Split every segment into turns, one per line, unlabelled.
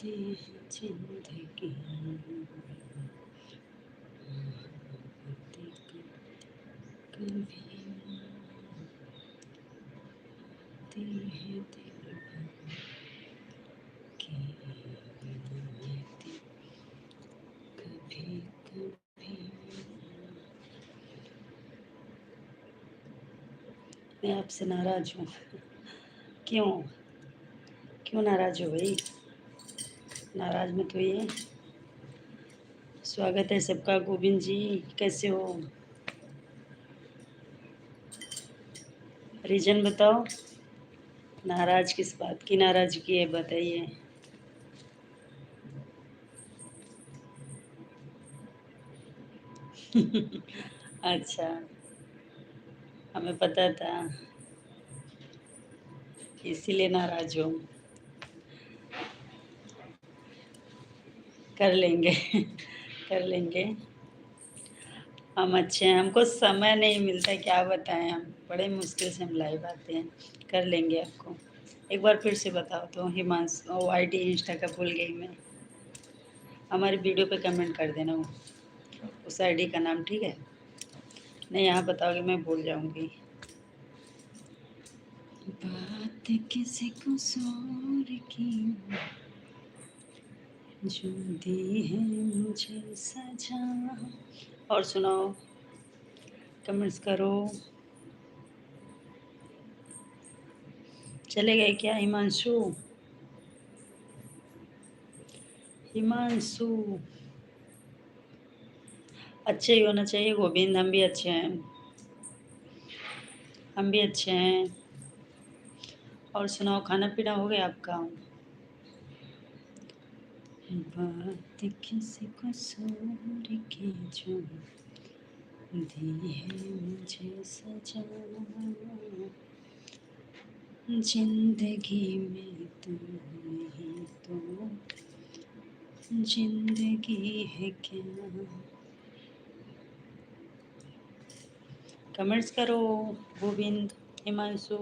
आती है जिंदगी कभी आती है दिल की कभी कभी। मैं आपसे नाराज हूँ। क्यों? क्यों नाराज हो भाई? नाराज मत होइए। स्वागत है सबका। गोविंद जी कैसे हो? रीजन बताओ। नाराज किस बात की नाराजगी है बताइए। अच्छा, हमें पता था, इसीलिए नाराज हो। कर लेंगे। कर लेंगे। हम अच्छे हैं, हमको समय नहीं मिलता है, क्या बताएं। हम बड़े मुश्किल से हम लाइव आते हैं। कर लेंगे आपको। एक बार फिर से बताओ तो हिमांशु, वो आईडी इंस्टा का भूल गई मैं। हमारी वीडियो पे कमेंट कर देना वो, उस आईडी का नाम, ठीक है? नहीं, यहाँ बताओगे मैं भूल जाऊंगी। बात किसी को सूर की जो दी है मुझे सजा। और सुनाओ, कमेंट्स करो। चले गए क्या हिमांशु? हिमांशु अच्छे ही होना चाहिए गोविंद, हम भी अच्छे हैं। हम भी अच्छे हैं। और सुनाओ, खाना पीना हो गया आपका? बात किसी को सूर की जो दी है मुझे सजा, जिंदगी में तुम नहीं तो जिंदगी है क्या? कमेंट्स करो Govind, Himanshu.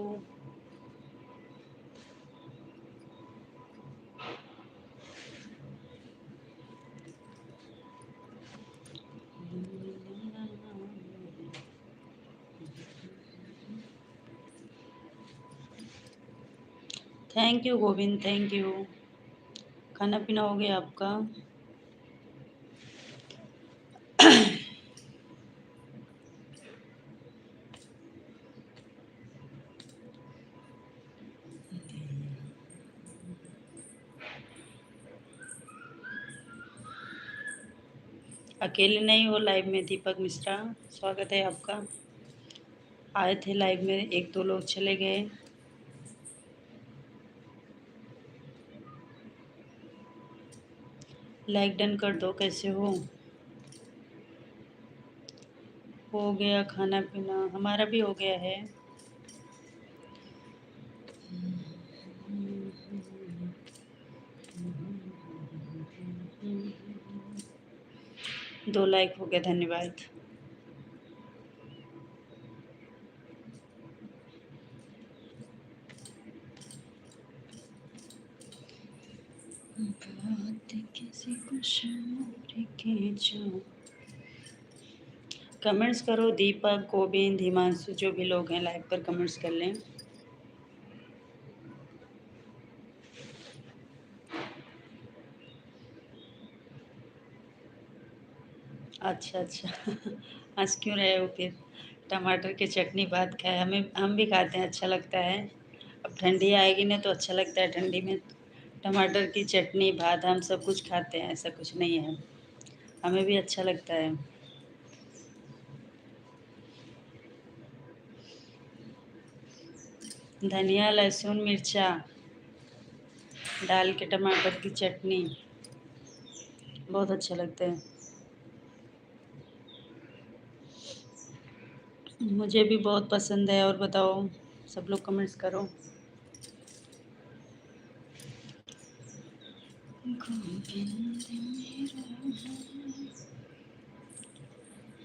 Thank you Govind, thank you. खाना पीना हो गया आपका? अकेले नहीं हो लाइव में। दीपक मिश्रा, स्वागत है आपका। आए थे लाइव में, एक दो लोग चले गए। लाइक डन कर दो। कैसे हो गया खाना पीना? हमारा भी हो गया है। दो लाइक हो गया, धन्यवाद। बात किसी को शोर की जो। कमेंट्स करो दीपक, गोविंद, हिमांशु, जो भी लोग हैं लाइव पर कमेंट्स कर लें। अच्छा अच्छा। हंस क्यों रहे हो फिर? टमाटर की चटनी भात खाए, हमें हम भी खाते हैं, अच्छा लगता है। अब ठंडी आएगी ना तो अच्छा लगता है। ठंडी में टमाटर की चटनी भात हम सब कुछ खाते हैं, ऐसा कुछ नहीं है। हमें भी अच्छा लगता है। धनिया लहसुन मिर्चा डाल के टमाटर की चटनी बहुत अच्छा लगता है। मुझे भी बहुत पसंद है। और बताओ, सब लोग कमेंट्स करो। गोविंद मेरा है,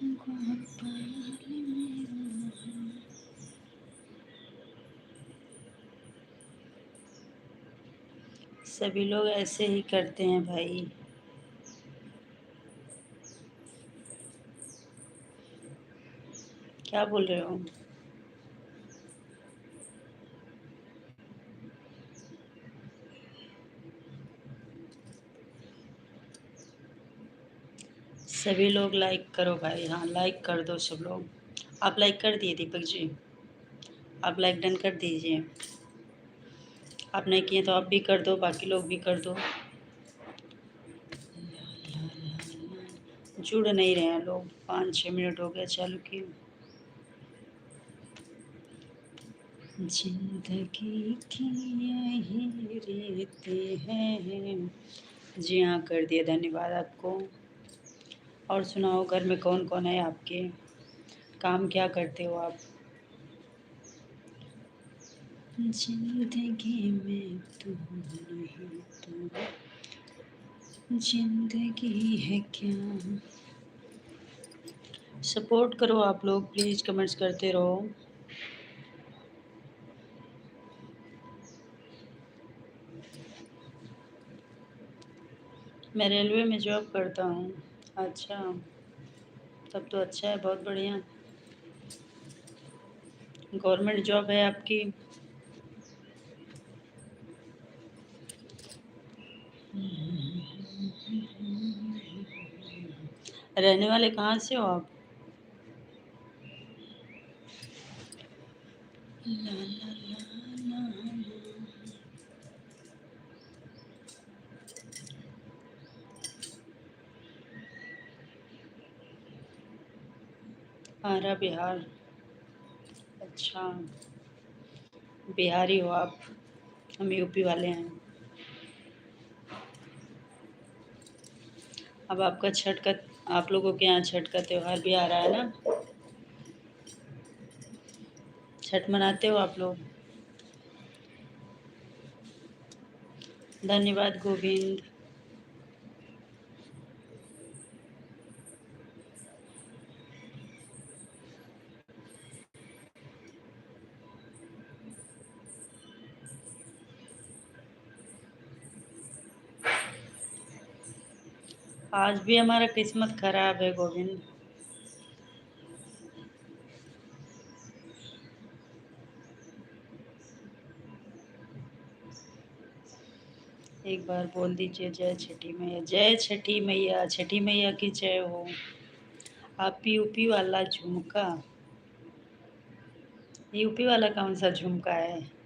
गोपाल मेरा है। सभी लोग ऐसे ही करते हैं भाई। क्या बोल रहे हो? सभी लोग लाइक करो भाई। हाँ, लाइक कर दो सब लोग। आप लाइक कर दिए दीपक जी? आप लाइक डन कर दीजिए। आप नहीं किए तो आप भी कर दो, बाकी लोग भी कर दो। जुड़ नहीं रहे हैं लोग। 5-6 मिनट हो गए चालू किए। जिंदगी की यही रीति है। जी हाँ, कर दिया, धन्यवाद आपको। और सुनाओ, घर में कौन कौन है आपके? काम क्या करते हो आप? जिंदगी में तू नहीं तो जिंदगी है क्या? सपोर्ट करो आप लोग, प्लीज़ कमेंट्स करते रहो। मैं रेलवे में जॉब करता हूँ। अच्छा, तब तो अच्छा है, बहुत बढ़िया। गवर्नमेंट जॉब है आपकी? रहने वाले कहाँ से हो आप? ला ला ला ला। आरा बिहार। अच्छा, बिहारी हो आप? हम यूपी वाले हैं। अब आपका छठ का, आप लोगों के यहाँ छठ का त्योहार भी आ रहा है ना? छठ मनाते हो आप लोग? धन्यवाद गोविंद। आज भी हमारा किस्मत खराब है गोविंद। एक बार बोल दीजिए जय छठी मैया। जय छठी मैया, छठी मैया की जय हो। आप यूपी वाला झुमका? यूपी वाला कौन सा झुमका है?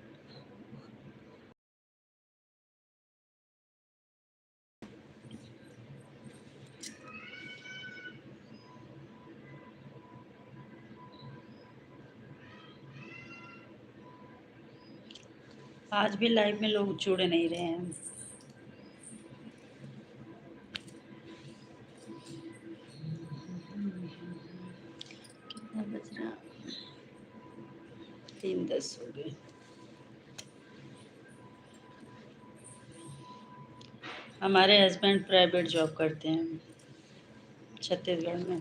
आज भी लाइव में लोग जुड़ नहीं रहे हैं। कितना बज रहा? 3:10 हो गए। हमारे हस्बैंड प्राइवेट जॉब करते हैं छत्तीसगढ़ में।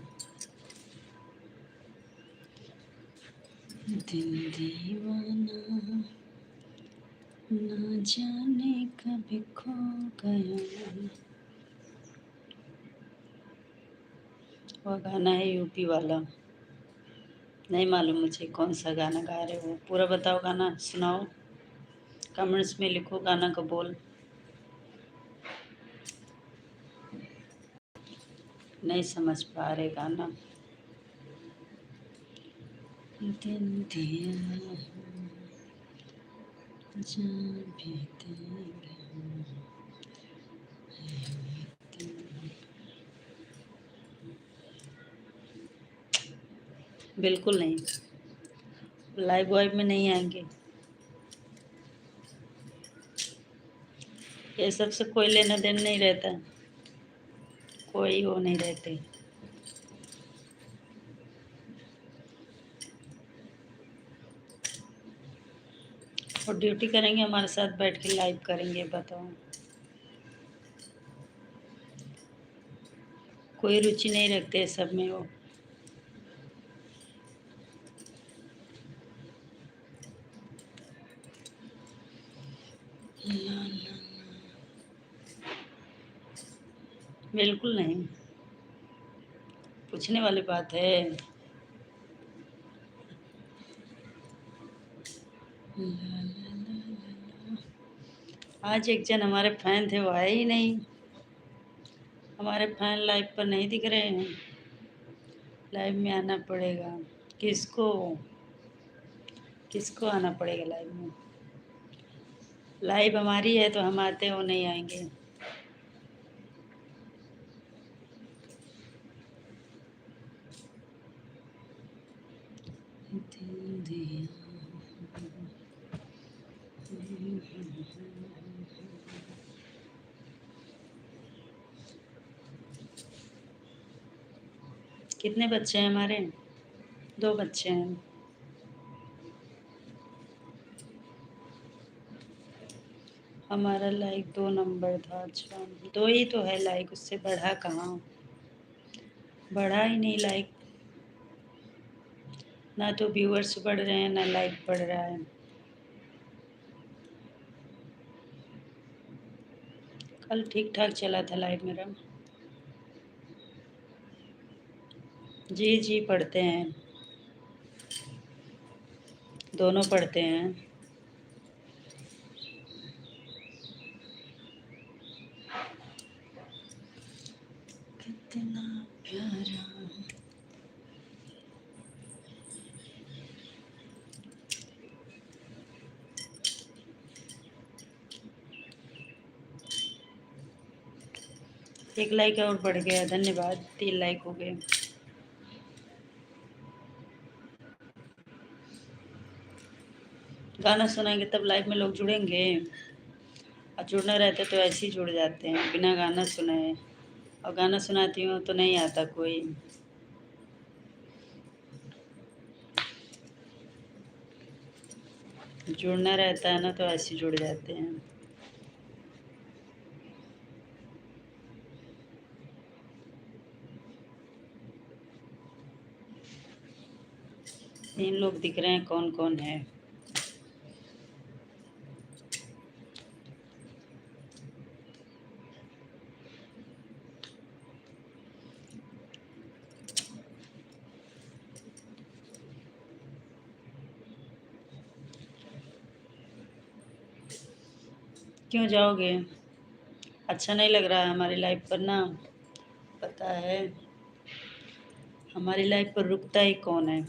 दिल दीवाना ना जाने कब खो गया। वो गाना है यूपी वाला। नहीं मालूम मुझे कौन सा गाना गा रहे हो, पूरा बताओ, गाना सुनाओ। कमेंट्स में लिखो गाना का बोल। नहीं समझ पा रहे गाना। दिल दिया जान भी देंगे। बिल्कुल नहीं, लाइव वाइव में नहीं आएंगे। ये सबसे कोई लेना देना नहीं रहता, कोई वो नहीं रहते। और ड्यूटी करेंगे हमारे साथ बैठ के लाइव करेंगे, बताओ। कोई रुचि नहीं रखते सब में वो। ला ला ला। बिल्कुल नहीं, पूछने वाली बात है। आज एक जन हमारे फैन थे, वो आए ही नहीं। हमारे फैन लाइव पर नहीं दिख रहे हैं। लाइव में आना पड़ेगा। किसको किसको आना पड़ेगा लाइव में? लाइव हमारी है तो हम आते हैं, वो नहीं आएंगे। कितने बच्चे हैं हमारे? 2 बच्चे हैं। हमारा लाइक 2 नंबर था। अच्छा, 2 ही तो है लाइक, उससे बढ़ा कहाँ? बढ़ा ही नहीं लाइक। ना तो व्यूअर्स बढ़ रहे हैं, ना लाइक बढ़ रहा है। कल ठीक ठाक चला था लाइव मेरा। जी जी, पढ़ते हैं, दोनों पढ़ते हैं। कितना प्यारा। एक लाइक और बढ़ गया, धन्यवाद। 3 लाइक हो गए। गाना सुनाएंगे तब लाइव में लोग जुड़ेंगे। और जुड़ना रहता तो ऐसे ही जुड़ जाते हैं बिना गाना सुनाए। और गाना सुनाती हूँ तो नहीं आता कोई। जुड़ना रहता है ना तो ऐसे ही जुड़ जाते हैं। तीन लोग दिख रहे हैं, कौन कौन है? क्यों जाओगे? अच्छा नहीं लग रहा है हमारी लाइफ पर ना? पता है, हमारी लाइफ पर रुकता ही कौन है?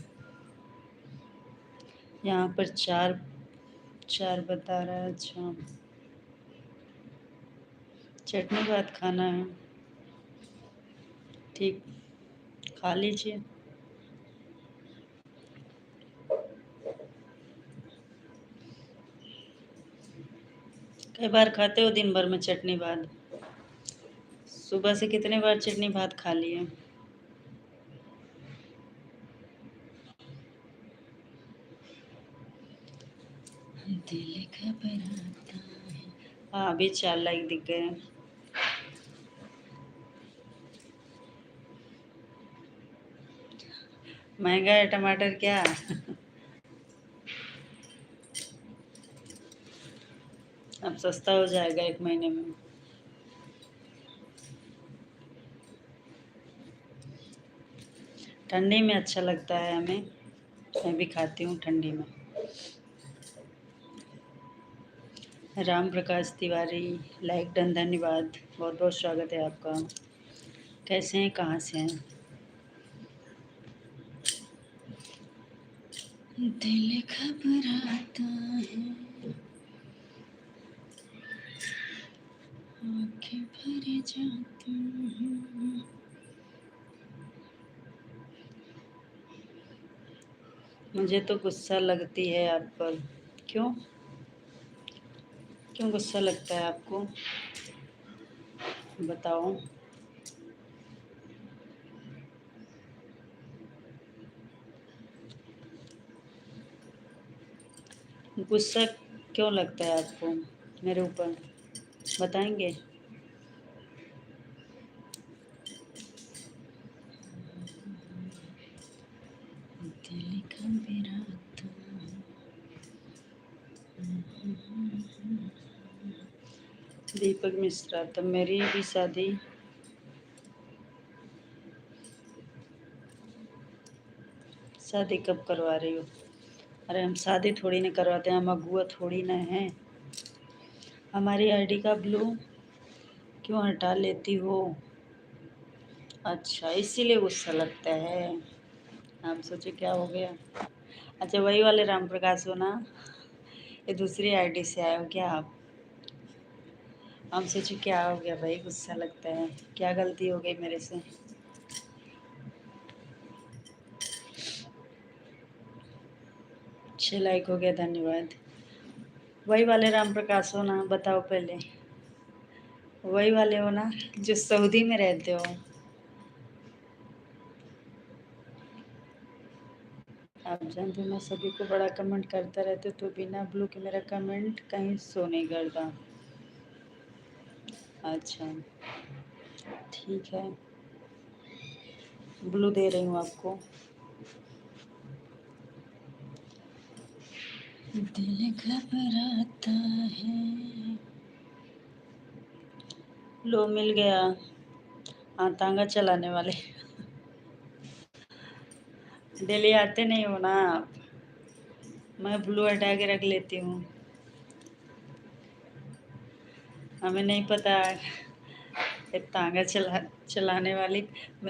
यहाँ पर चार चार बता रहा है। अच्छा, चटनी भात खाना है। ठीक, खा लीजिए। कई बार खाते हो दिन भर में चटनी भात? सुबह से कितने बार चटनी भात खा लिए? दिल घबराता है। हाँ, अभी 4 लाइक दिख गए। महंगा है टमाटर क्या? अब सस्ता हो जाएगा 1 महीने में। ठंडी में अच्छा लगता है हमें। मैं भी खाती हूँ ठंडी में। राम प्रकाश तिवारी, लाइक डन, धन्यवाद। बहुत बहुत स्वागत है आपका। कैसे हैं, कहाँ से हैं? दिल घबराता है, आँखें भर जाती हैं। मुझे तो गुस्सा लगती है आप पर। क्यों? क्यों गुस्सा लगता है आपको? बताओ। गुस्सा क्यों लगता है आपको मेरे ऊपर? बताएंगे? दिल घबराता है। दीपक मिश्रा, तब मेरी भी शादी शादी कब करवा रही हो? अरे हम शादी थोड़ी ना करवाते हैं, हम अगुआ थोड़ी ना हैं। हमारी आईडी का ब्लू क्यों हटा लेती हो? अच्छा, इसीलिए गुस्सा लगता है। आप सोचे क्या हो गया? अच्छा, वही वाले राम प्रकाश हो ना? ये दूसरी आईडी से आए हो क्या आप? हम सोचे क्या हो गया भाई, गुस्सा लगता है। क्या गलती हो गई मेरे से? 6 लाइक हो गया, धन्यवाद। वही वाले राम प्रकाश हो ना? बताओ पहले। वही वाले हो ना जो सऊदी में रहते हो? आप जानते हो मैं सभी को बड़ा कमेंट करता रहता हूँ, तो बिना ब्लू के मेरा कमेंट कहीं शो नहीं करता। अच्छा, ठीक है, ब्लू दे रही हूँ आपको। दिल घबराता है। लो, मिल गया। हाँ, तांगा चलाने वाले। डेली आते नहीं हो ना आप? मैं ब्लू हटा के रख लेती हूँ। हमें नहीं पता ये तांगा चलाने वाली।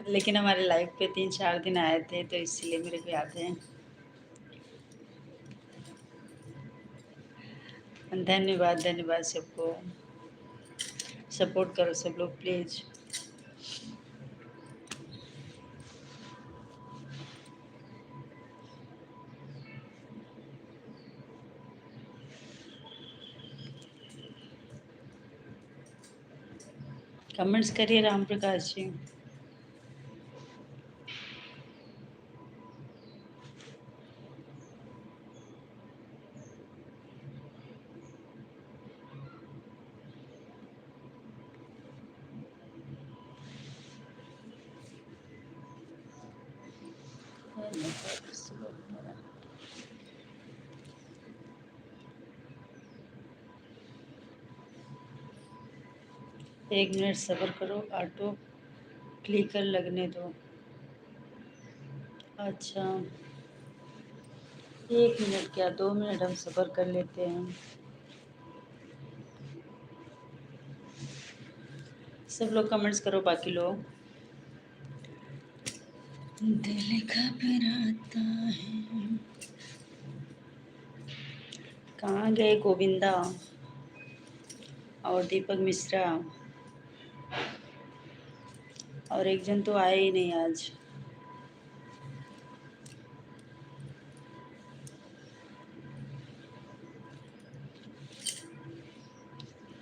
लेकिन हमारे लाइफ पे 3-4 दिन आए थे, तो इसलिए मेरे को याद है। धन्यवाद, धन्यवाद सबको। सपोर्ट करो सब लोग प्लीज़। कमेंट्स करिए राम प्रकाश जी। एक मिनट सब्र करो, ऑटो क्लिकर लगने दो। अच्छा, 1 मिनट क्या 2 मिनट हम सब्र कर लेते हैं। सब लोग कमेंट्स करो, बाकी लोग। दिल घबराता है। कहाँ गए गोविंदा और दीपक मिश्रा? और एक जन तो आए ही नहीं आज।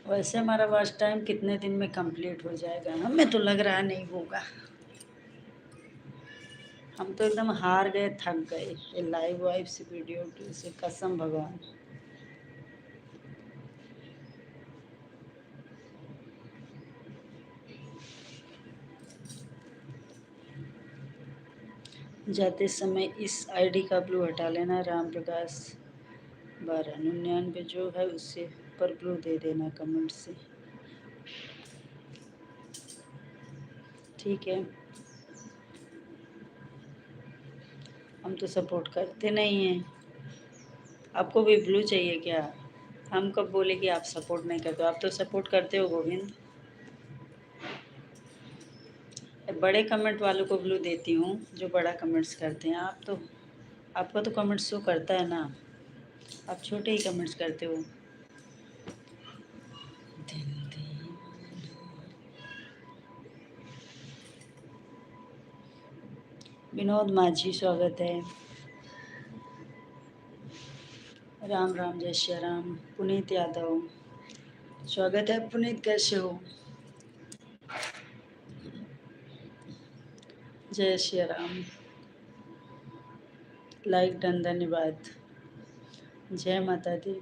वैसे हमारा वॉच टाइम कितने दिन में कंप्लीट हो जाएगा? हमें तो लग रहा नहीं होगा। हम तो एकदम हार गए, थक गए ये लाइव वाइव से, वीडियो से, कसम भगवान। जाते समय इस आईडी का ब्लू हटा लेना। राम प्रकाश 1299 जो है उससे पर ब्लू दे देना कमेंट से, ठीक है? हम तो सपोर्ट करते नहीं हैं। आपको भी ब्लू चाहिए क्या? हम कब बोले कि आप सपोर्ट नहीं करते हो? आप तो सपोर्ट करते हो गोविंद। बड़े कमेंट वालों को ब्लू देती हूँ जो बड़ा कमेंट्स करते हैं। आप तो, आपका तो कमेंट शो करता है ना, आप छोटे ही कमेंट्स करते हो। विनोद माझी स्वागत है। राम राम, जय श्री राम। पुनीत यादव स्वागत है। पुनीत कैसे हो? जय श्री राम। लाइक डन, धन्यवाद। जय माता दी।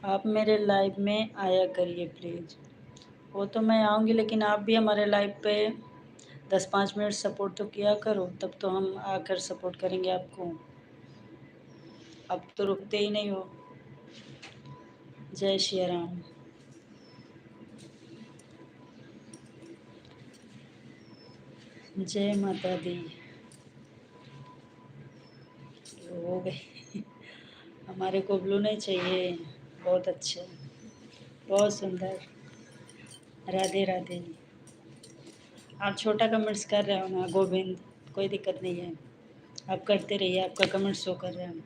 आप मेरे लाइव में आया करिए प्लीज़। वो तो मैं आऊँगी, लेकिन आप भी हमारे लाइव पे 10-5 मिनट सपोर्ट तो किया करो, तब तो हम आकर सपोर्ट करेंगे आपको। अब तो रुकते ही नहीं हो। जय श्री राम। जय माता दी। हो गई। हमारे को ब्लू नहीं चाहिए। बहुत अच्छे, बहुत सुंदर। राधे राधे। आप छोटा कमेंट्स कर रहे हो ना गोविंद, कोई दिक्कत नहीं है, आप करते रहिए, आपका कमेंट शो कर रहे हैं।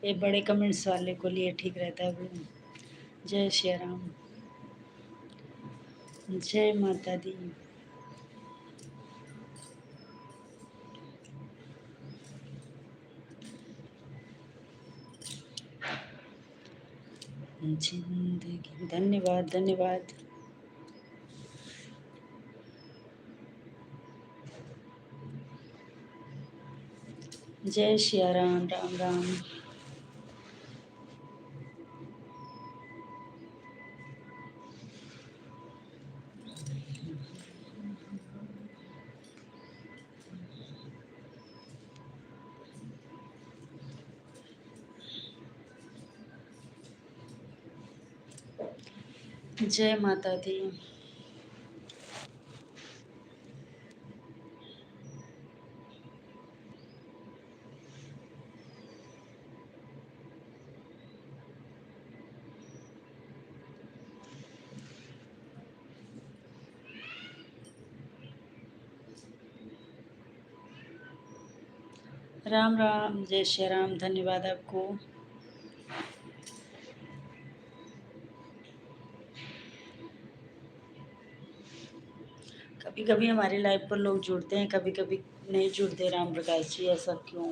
ये बड़े कमेंट्स वाले को लिए ठीक रहता है ब्लू। जय श्री राम। जय माता दी। जिंदगी। धन्यवाद धन्यवाद। जय श्री राम। राम राम। जय माता दी। राम राम। जय श्री राम। धन्यवाद आपको। कभी कभी हमारी लाइफ पर लोग जुड़ते हैं, कभी कभी नहीं जुड़ते। राम प्रकाश जी, ऐसा क्यों?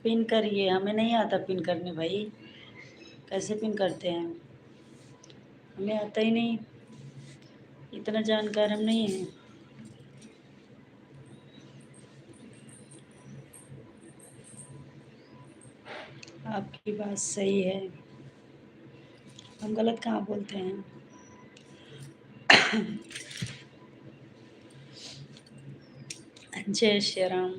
पिन करिए, हमें नहीं आता पिन करने भाई। कैसे पिन करते हैं? हमें आता ही नहीं, इतना जानकार हम नहीं हैं। आपकी बात सही है, हम गलत कहाँ बोलते हैं। जय श्री राम।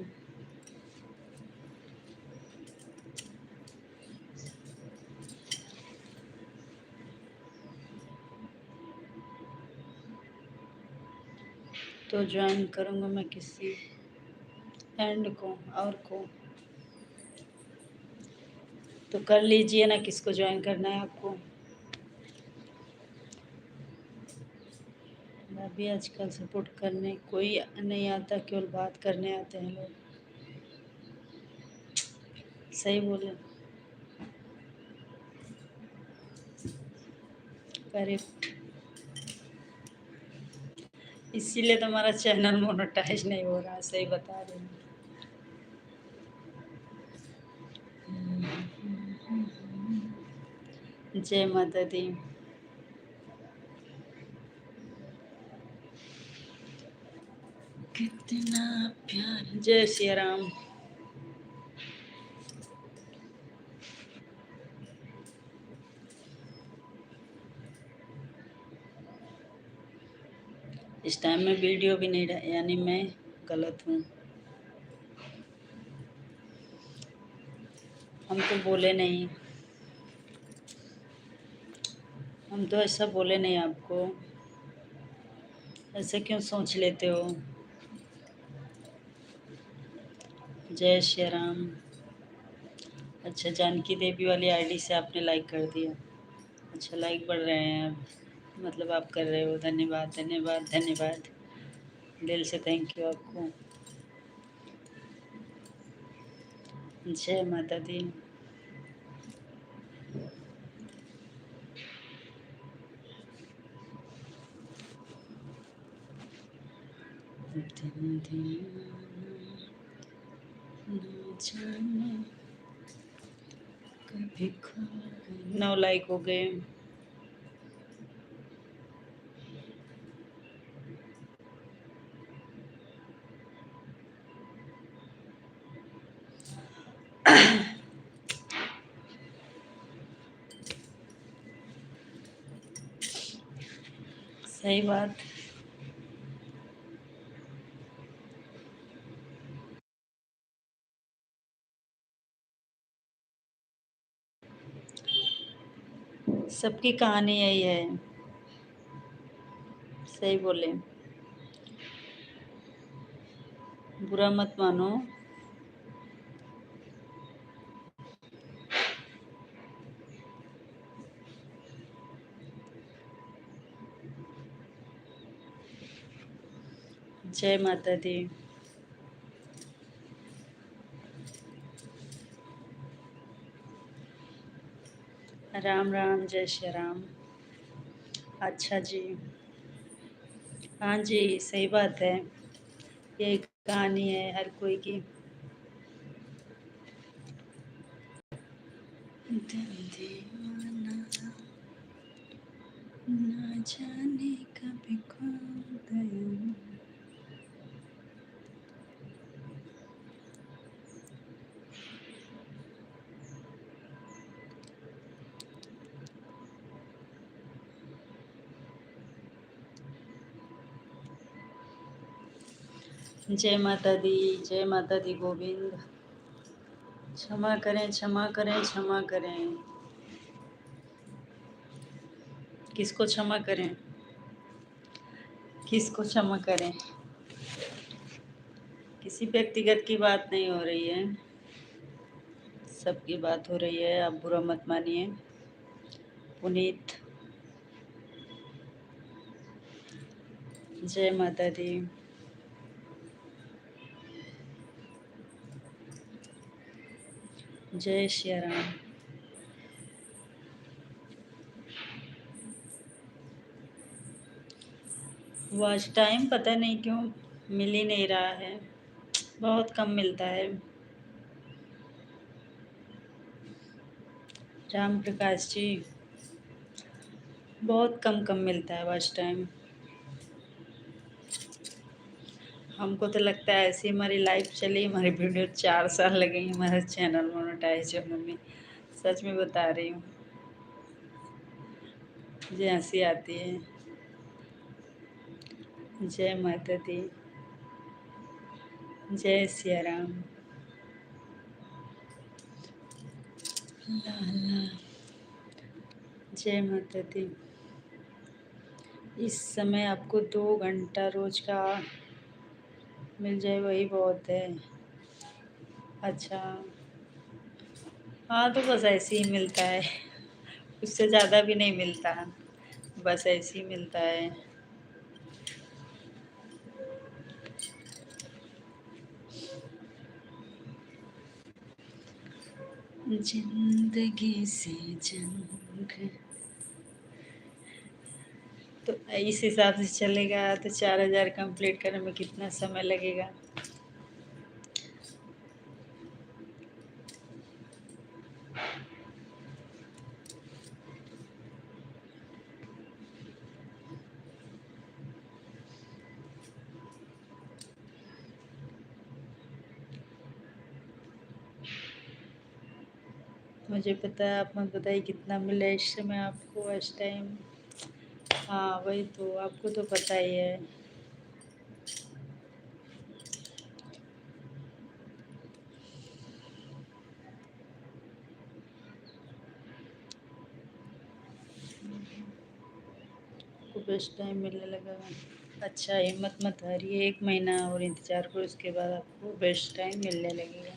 तो ज्वाइन करूँगा मैं किसी एंड को और को, तो कर लीजिए ना, किसको ज्वाइन करना है आपको। अभी आजकल सपोर्ट करने कोई नहीं आता, केवल बात करने आते हैं लोग। सही बोले। करेक्ट। इसीलिए तो हमारा चैनल मोनेटाइज नहीं हो रहा, सही बता रही हूँ। जय माता दी। कितना प्यार। जय श्री राम। इस टाइम में वीडियो भी नहीं यानी मैं गलत हूँ। हम तो बोले नहीं, हम तो ऐसा बोले नहीं आपको। ऐसे क्यों सोच लेते हो? जय श्री राम। अच्छा, जानकी देवी वाली आईडी से आपने लाइक कर दिया। अच्छा, लाइक बढ़ रहे हैं अब, मतलब आप कर रहे हो। धन्यवाद धन्यवाद धन्यवाद, दिल से थैंक यू आपको। जय माता दी। दिन दिन न जाने कभी खो गए। 9 लाइक हो गए। सही बात। सबकी कहानी यही है। सही बोले। बुरा मत मानो। जय माता दी। राम राम, जय श्री राम। अच्छा जी। हाँ जी, सही बात है। यही कहानी है हर कोई की। दिल दीवाना ना जाने कब खो गया। जय माता दी। जय माता दी गोविंद। क्षमा करें, क्षमा करें, क्षमा करें। किसको क्षमा करें? किसको क्षमा करें? किसी व्यक्तिगत की बात नहीं हो रही है, सबकी बात हो रही है। आप बुरा मत मानिए। पुनीत। जय माता दी। जय श्री राम। वॉच टाइम पता नहीं क्यों मिल ही नहीं रहा है, बहुत कम मिलता है। राम प्रकाश जी, बहुत कम कम मिलता है वॉच टाइम। हमको तो लगता है ऐसी हमारी लाइफ चली, हमारी वीडियो 4 साल लगेंगे हमारा चैनल मोनेटाइज होने में। सच में बता रही हूँ। मुझे हंसी आती है। जय माता दी। जय सिया राम। लाला। जय माता दी। इस समय आपको 2 घंटा रोज का मिल जाए वही बहुत है। अच्छा। हाँ तो बस ऐसे ही मिलता है, उससे ज़्यादा भी नहीं मिलता, बस ऐसे ही मिलता है। जिंदगी से जंग। तो इस हिसाब से चलेगा तो 4,000 कंप्लीट करने में कितना समय लगेगा? मुझे पता है, आप मत बताइए कितना मिला इस समय आपको इस टाइम। हाँ वही तो, आपको तो पता ही है। आपको बेस्ट टाइम मिलने लगा। अच्छा, हिम्मत मत हारिए, 1 महीना और इंतज़ार करो, उसके बाद आपको बेस्ट टाइम मिलने लगेगा।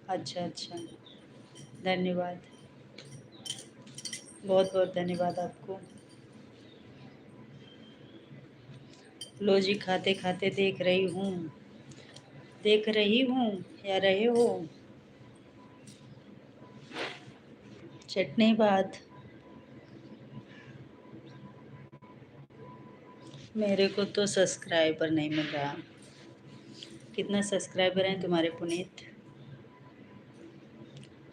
अच्छा अच्छा। धन्यवाद। बहुत बहुत धन्यवाद आपको। लो जी, खाते खाते देख रही हूँ। देख रही हूँ या रहे हो? चटनी भात। मेरे को तो सब्सक्राइबर नहीं मिल रहा। कितना सब्सक्राइबर हैं तुम्हारे पुनीत?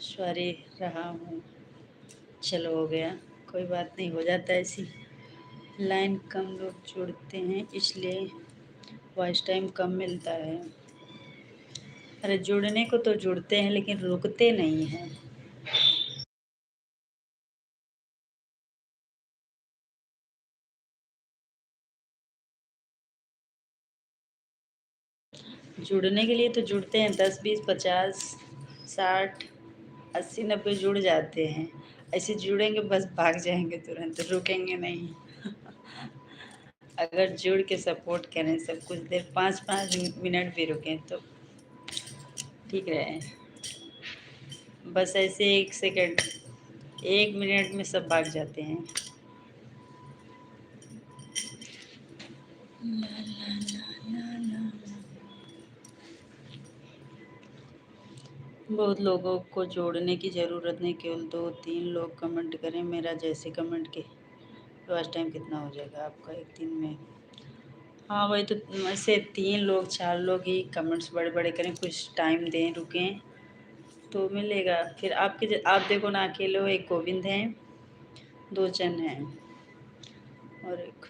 सॉरी, रहा हूँ। चलो हो गया, कोई बात नहीं, हो जाता है ऐसी। लाइन कम लोग जुड़ते हैं इसलिए वॉइस टाइम कम मिलता है। अरे जुड़ने को तो जुड़ते हैं लेकिन रुकते नहीं हैं। जुड़ने के लिए तो जुड़ते हैं 10 20 50 60 80 90 जुड़ जाते हैं। ऐसे जुड़ेंगे बस भाग जाएँगे तुरंत, रुकेंगे नहीं। अगर जुड़ के सपोर्ट करें सब कुछ देर 5-5 मिनट भी रुकें तो ठीक रहे। बस ऐसे 1 सेकंड 1 मिनट में सब भाग जाते हैं। ला ला ला ला ला। बहुत लोगों को जोड़ने की ज़रूरत नहीं, केवल 2-3 लोग कमेंट करें मेरा जैसे कमेंट के वॉच टाइम कितना हो जाएगा आपका एक दिन में? हाँ वही तो, ऐसे 3 लोग 4 लोग ही कमेंट्स बड़े-बड़े करें, कुछ टाइम दें, रुकें तो मिलेगा। फिर आप देखो ना, अकेले हो, एक गोविंद हैं, 2 जन हैं और एक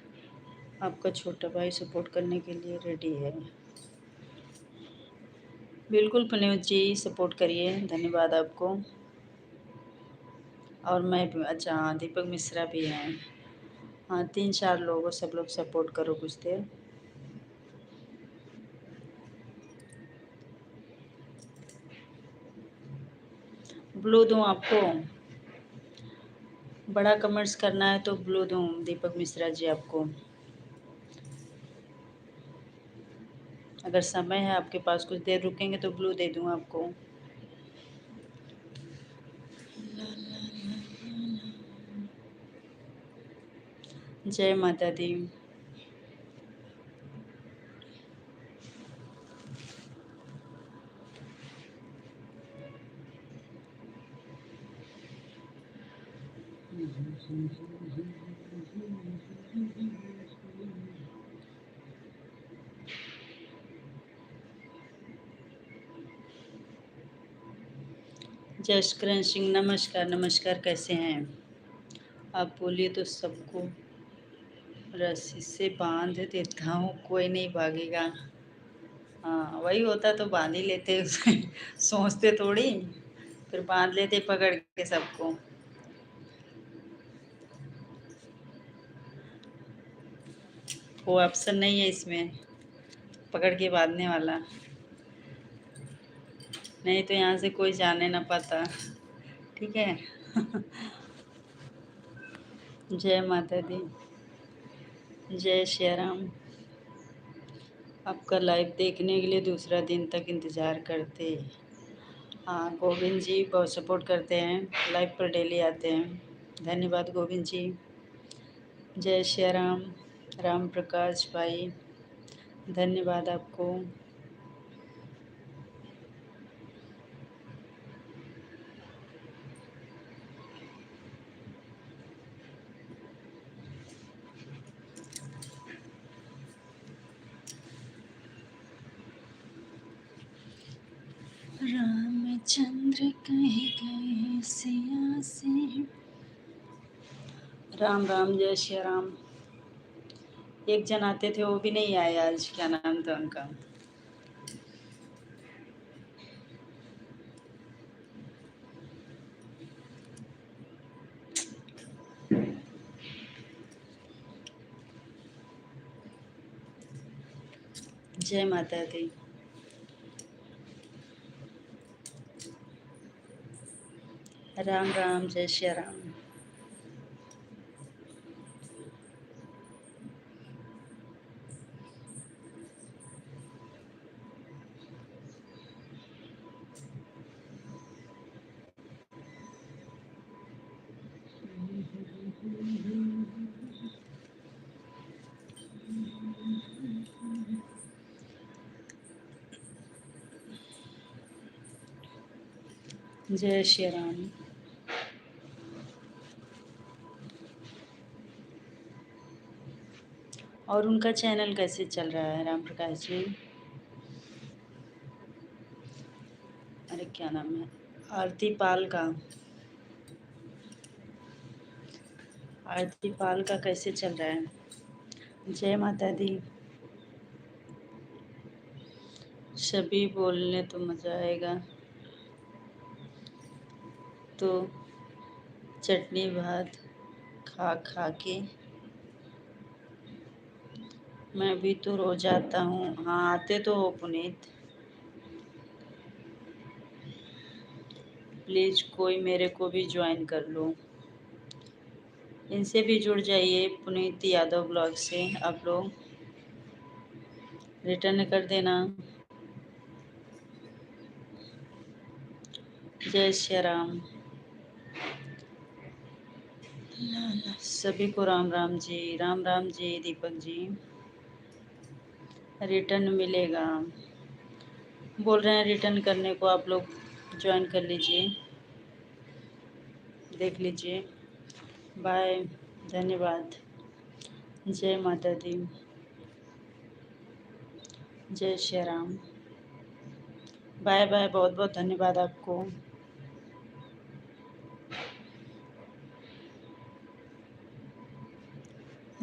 आपका छोटा भाई सपोर्ट करने के लिए रेडी है। बिल्कुल पुनीत जी सपोर्ट करिए, धन्यवाद आपको। और मैं भी, अच्छा हाँ दीपक मिश्रा भी हैं। हाँ 3-4 लोग हो, सब लोग सपोर्ट करो कुछ देर। ब्लू दूँ आपको? बड़ा कमेंट्स करना है तो ब्लू दूँ दीपक मिश्रा जी आपको? अगर समय है आपके पास, कुछ देर रुकेंगे तो ब्लू दे दूँ आपको। जय माता दी। जसकरण सिंह नमस्कार, नमस्कार कैसे हैं आप? बोलिए तो सबको रस्सी से बांध देता हूँ, कोई नहीं भागेगा। हाँ वही होता तो बांध ही लेते उसे। सोचते थोड़ी, फिर बांध लेते पकड़ के सबको। वो ऑप्शन नहीं है इसमें पकड़ के बांधने वाला, नहीं तो यहाँ से कोई जाने ना पाता। ठीक है। जय माता दी। जय श्री राम। आपका लाइव देखने के लिए दूसरा दिन तक इंतज़ार करते। हाँ गोविंद जी बहुत सपोर्ट करते हैं, लाइव पर डेली आते हैं, धन्यवाद गोविंद जी। जय श्री राम। राम प्रकाश भाई धन्यवाद आपको। रामचंद्र कहे गए सिया से। राम राम जय श्री राम। एक जन आते थे वो भी नहीं आए आज, क्या नाम था उनका? जय माता दी। राम राम जय श्री राम। जय श्री राम। और उनका चैनल कैसे चल रहा है राम प्रकाश जी? अरे क्या नाम है, आरती पाल का? आरती पाल का कैसे चल रहा है? जय माता दी। सभी बोलने तो मज़ा आएगा। तो चटनी भात खा खा के मैं भी तो रोज आता हूँ। हाँ आते तो हो पुनीत। प्लीज़ कोई मेरे को भी ज्वाइन कर लो। इनसे भी जुड़ जाइए पुनीत यादव ब्लॉग से आप लोग, रिटर्न कर देना। जय श्री राम। सभी को राम राम जी, राम राम जी दीपक जी। रिटर्न मिलेगा, बोल रहे हैं रिटर्न करने को, आप लोग ज्वाइन कर लीजिए, देख लीजिए। बाय, धन्यवाद। जय माता दी, जय श्री राम। बाय बाय, बहुत बहुत धन्यवाद आपको।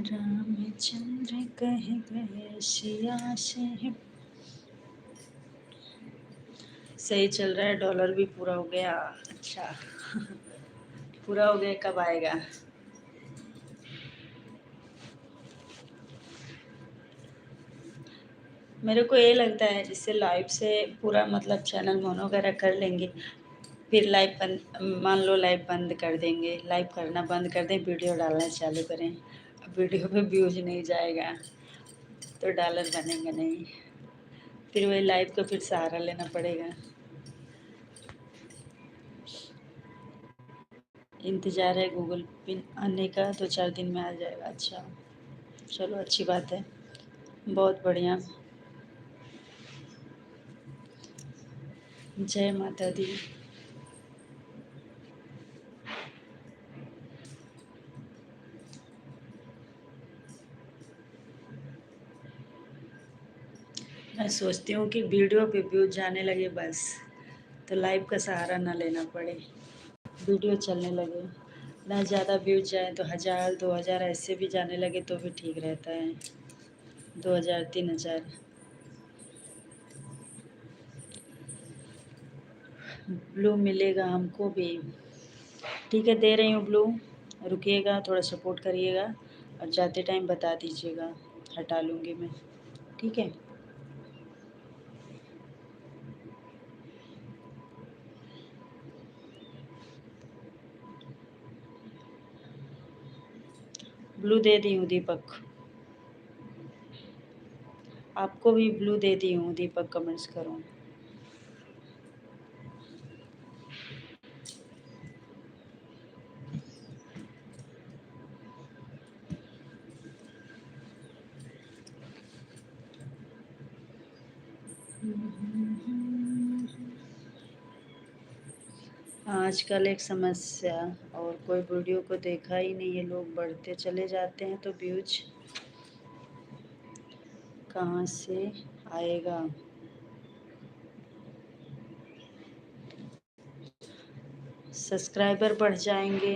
रामचंद्र कह गए सिया से। सही चल रहा है, डॉलर भी पूरा हो गया। अच्छा पूरा हो गया, कब आएगा? मेरे को ये लगता है जिससे लाइव से पूरा मतलब चैनल मोनो वगैरह कर लेंगे, फिर लाइव बंद, मान लो लाइव बंद कर देंगे, लाइव करना बंद कर दें, वीडियो डालना चालू करें, अब वीडियो पे व्यूज नहीं जाएगा तो डॉलर बनेंगे नहीं, फिर वही लाइव को फिर सहारा लेना पड़ेगा। इंतज़ार है गूगल पिन आने का, 2-4 दिन में आ जाएगा। अच्छा चलो, अच्छी बात है, बहुत बढ़िया। जय माता दी। मैं सोचती हूँ कि वीडियो पे व्यूज जाने लगे बस, तो लाइव का सहारा ना लेना पड़े, वीडियो चलने लगे, ना ज़्यादा व्यूज जाए तो 1000-2000 ऐसे भी जाने लगे तो भी ठीक रहता है, 2000-3000। ब्लू मिलेगा हमको भी, ठीक है दे रही हूँ ब्लू, रुकिएगा थोड़ा सपोर्ट करिएगा और जाते टाइम बता दीजिएगा, हटा लूँगी मैं, ठीक है। ब्लू दे दी हूँ दीपक, आपको भी ब्लू दे दी हूँ दीपक, कमेंट्स करो। आजकल एक समस्या, और कोई वीडियो को देखा ही नहीं है, लोग बढ़ते चले जाते हैं तो व्यूज कहाँ से आएगा? सब्सक्राइबर बढ़ जाएंगे,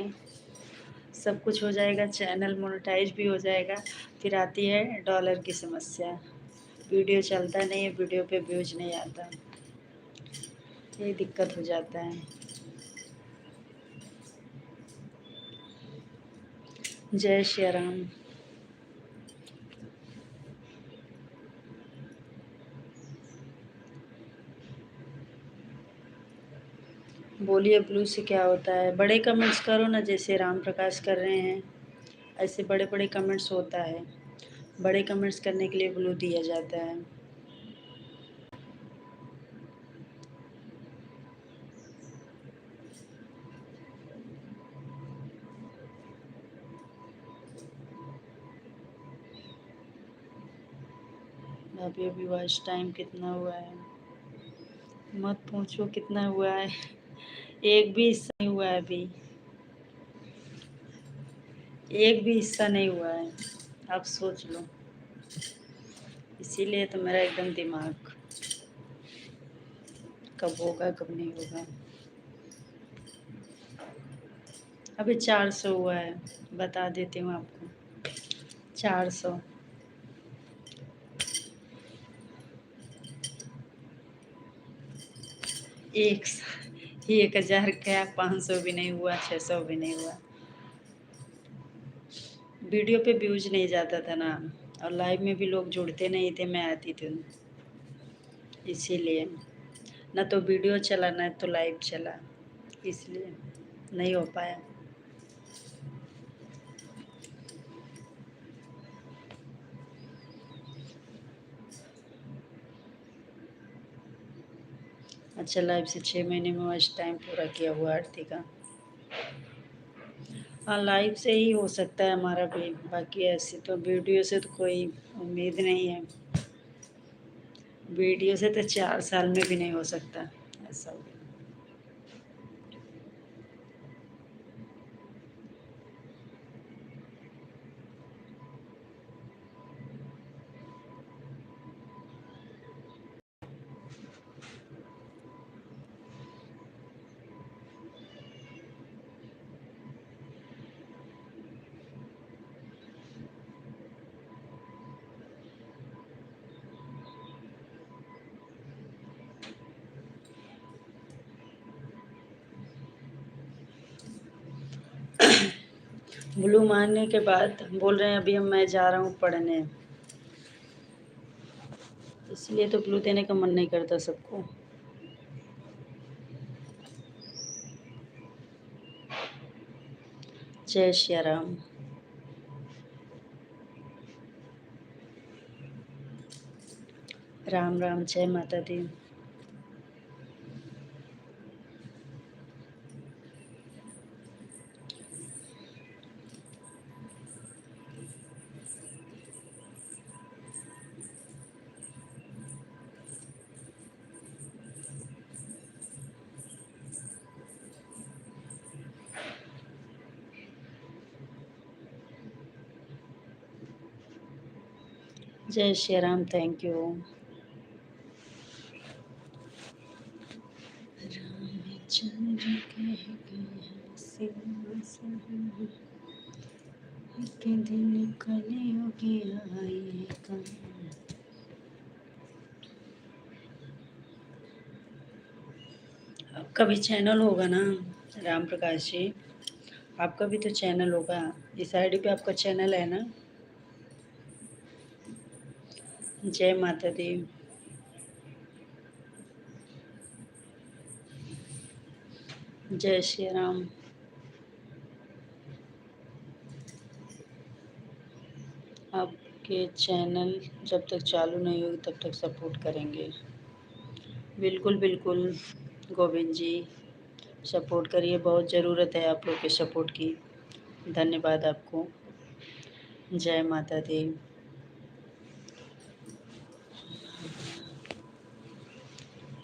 सब कुछ हो जाएगा, चैनल मोनेटाइज भी हो जाएगा, फिर आती है डॉलर की समस्या, वीडियो चलता नहीं है, वीडियो पे व्यूज नहीं आता, ये दिक्कत हो जाता है। जय श्री राम। बोलिए ब्लू से क्या होता है? बड़े कमेंट्स करो ना, जैसे राम प्रकाश कर रहे हैं, ऐसे बड़े बड़े कमेंट्स होता है, बड़े कमेंट्स करने के लिए ब्लू दिया जाता है। अभी अभी वॉच टाइम कितना हुआ है? मत पूछो कितना हुआ है, एक भी हिस्सा नहीं हुआ है अभी, एक भी हिस्सा नहीं हुआ है, आप सोच लो, इसीलिए तो मेरा एकदम दिमाग, कब होगा कब नहीं होगा। अभी 400 हुआ है, बता देती हूँ आपको, 400। एक 1000 क्या, 500 भी नहीं हुआ, 600 भी नहीं हुआ, वीडियो पे व्यूज नहीं जाता था ना, और लाइव में भी लोग जुड़ते नहीं थे, मैं आती थी, इसीलिए ना तो वीडियो चला ना तो लाइव चला, इसलिए नहीं हो पाया। अच्छा, लाइफ से 6 महीने में आज टाइम पूरा किया हुआ आरती का। हाँ, लाइव से ही हो सकता है हमारा भी, बाकी ऐसे तो वीडियो से तो कोई उम्मीद नहीं है। वीडियो से तो 4 साल में भी नहीं हो सकता ऐसा हो गया। ब्लू मारने के बाद बोल रहे हैं अभी मैं जा रहा हूँ पढ़ने, इसलिए तो ब्लू देने का मन नहीं करता सबको। जय श्री राम। राम राम, जय माता दी। जय श्री राम, थैंक यू। रामचंद्र कह गए सिया सही, एक दिन कलयुगी आएगा। आपका भी चैनल होगा ना राम प्रकाश जी? आपका भी तो चैनल होगा, इस आईडी पे आपका चैनल है ना? जय माता दी। जय श्री राम। आपके चैनल जब तक चालू नहीं होगी तब तक सपोर्ट करेंगे। बिल्कुल बिल्कुल गोविंद जी, सपोर्ट करिए, बहुत ज़रूरत है आप लोग के सपोर्ट की। धन्यवाद आपको। जय माता दी।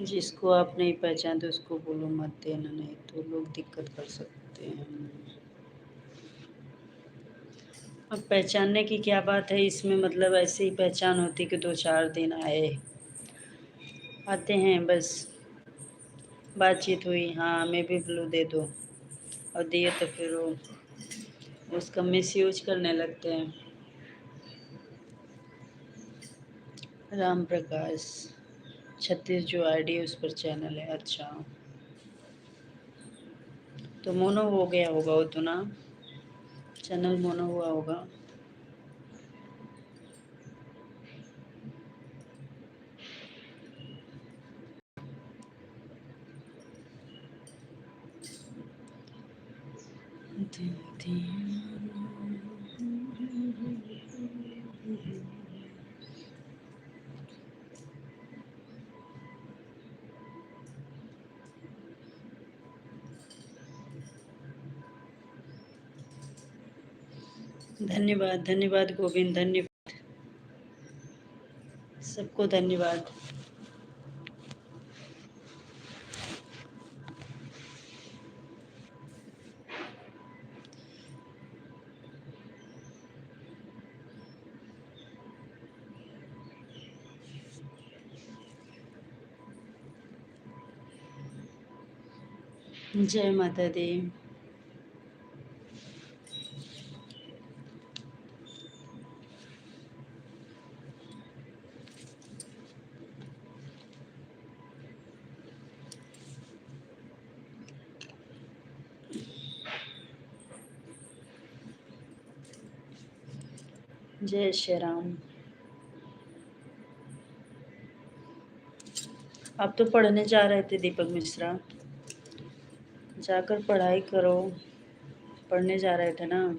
जिसको आप नहीं पहचानते उसको बोलो मत देना, नहीं तो लोग दिक्कत कर सकते हैं। अब पहचानने की क्या बात है इसमें, मतलब ऐसे ही पहचान होती कि 2-4 दिन आए, आते हैं बस, बातचीत हुई, हाँ हमें भी ब्लू दे दो, और दिए तो फिर वो उसका मिसयूज करने लगते हैं। राम प्रकाश 36 जो आईडी है उस पर चैनल है। अच्छा, तो मोनो हो गया होगा वो तो ना, चैनल मोनो हुआ होगा। धन्यवाद धन्यवाद गोविंद, धन्यवाद सबको, धन्यवाद। जय माता दी। जय श्री राम। आप तो पढ़ने जा रहे थे दीपक मिश्रा, जाकर पढ़ाई करो, पढ़ने जा रहे थे ना।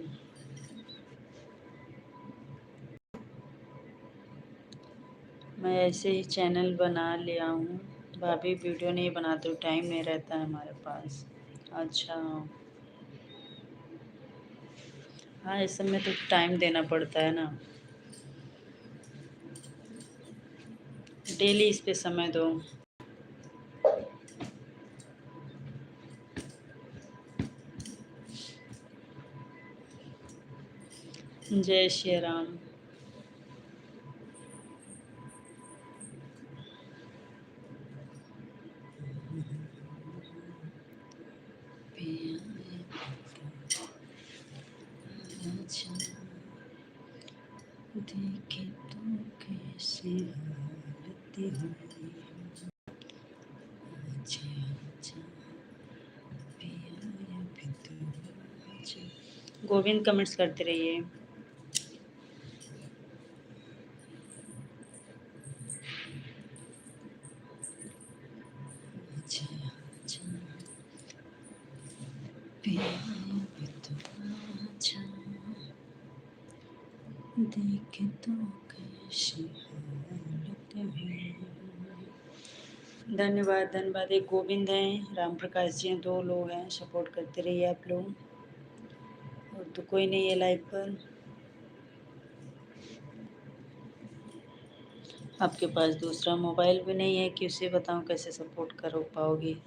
मैं ऐसे ही चैनल बना लिया हूँ। भाभी वीडियो नहीं बनाते हो, टाइम नहीं रहता है हमारे पास। अच्छा, हाँ इस सब में तो टाइम देना पड़ता है ना। डेली इस पे समय दो। जय श्री राम। देखे तो कैसे हालत हुई। अच्छा अच्छा पिया भी तो। अच्छा गोविंद कमेंट्स करते रहिए। अच्छा अच्छा पिया भी तो। अच्छा देखे तो कैसी हालत हुई। धन्यवाद धन्यवाद। एक गोविंद हैं, राम प्रकाश जी हैं, 2 लोग हैं। सपोर्ट करते रहिए आप लोग। और तो कोई नहीं है लाइव पर। आपके पास दूसरा मोबाइल भी नहीं है कि उसे बताऊं कैसे सपोर्ट कर पाओगी।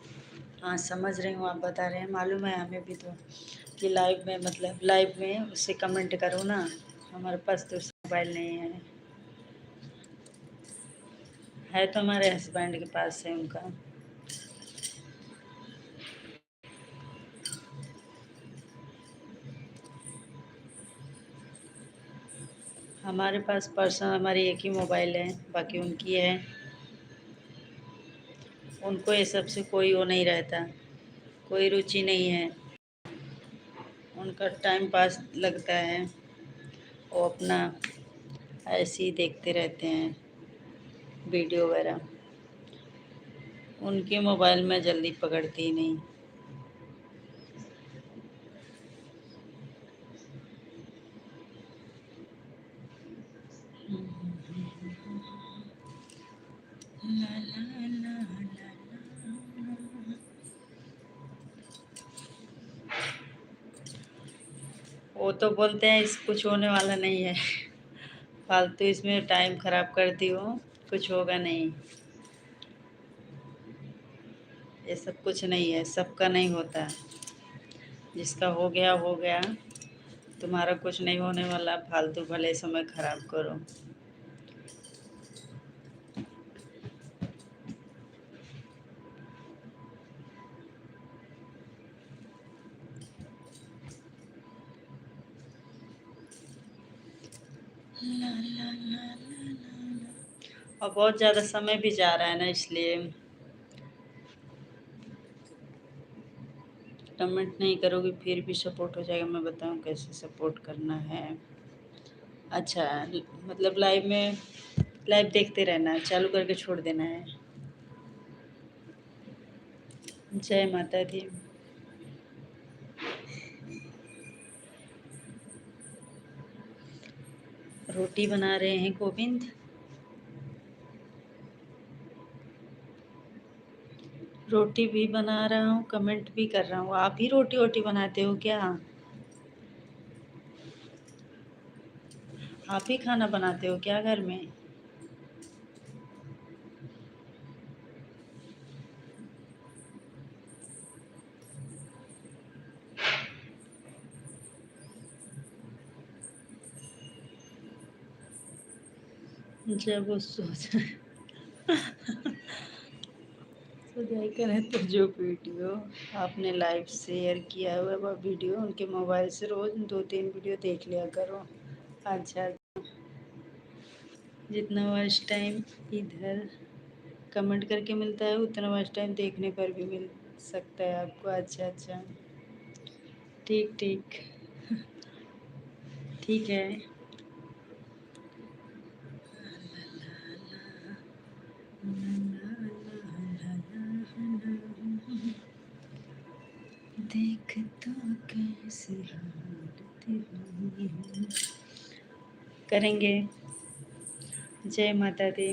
हाँ समझ रही हूँ, आप बता रहे हैं, मालूम है हमें भी तो कि लाइव में मतलब लाइव में उससे कमेंट करो ना। हमारे पास तो मोबाइल नहीं है तो हमारे हस्बैंड के पास है उनका। हमारे पास पर्सनल हमारी एक ही मोबाइल है, बाकी उनकी है। उनको ये सब से कोई वो नहीं रहता, कोई रुचि नहीं है। उनका टाइम पास लगता है, वो अपना ऐसे ही देखते रहते हैं वीडियो वगैरह। उनके मोबाइल में जल्दी पकड़ती ही नहीं। ला ला ला ला ला। वो तो बोलते हैं इस कुछ होने वाला नहीं है। फालतू इसमें टाइम खराब करती हो, कुछ होगा नहीं। ये सब कुछ नहीं है, सबका नहीं होता। जिसका हो गया हो गया। तुम्हारा कुछ नहीं होने वाला, फालतू भले समय खराब करो। ला ला ला ला ला। और बहुत ज़्यादा समय भी जा रहा है ना, इसलिए कमेंट नहीं करोगे फिर भी सपोर्ट हो जाएगा। मैं बताऊं कैसे सपोर्ट करना है। अच्छा मतलब लाइव में लाइव देखते रहना है, चालू करके छोड़ देना है। जय माता दी। रोटी बना रहे हैं गोविंद। रोटी भी बना रहा हूँ, कमेंट भी कर रहा हूँ। आप ही रोटी वोटी बनाते हो क्या? आप ही खाना बनाते हो क्या घर में? जब वो सो जाए सो जाए करें तो जो वीडियो आपने लाइव शेयर किया हुआ वह वीडियो उनके मोबाइल से रोज़ 2-3 वीडियो देख लिया करो। अच्छा, जितना वॉच टाइम इधर कमेंट करके मिलता है उतना वॉच टाइम देखने पर भी मिल सकता है आपको। अच्छा अच्छा, ठीक ठीक, ठीक है। कैसी हालत हुई। करेंगे। जय माता दी।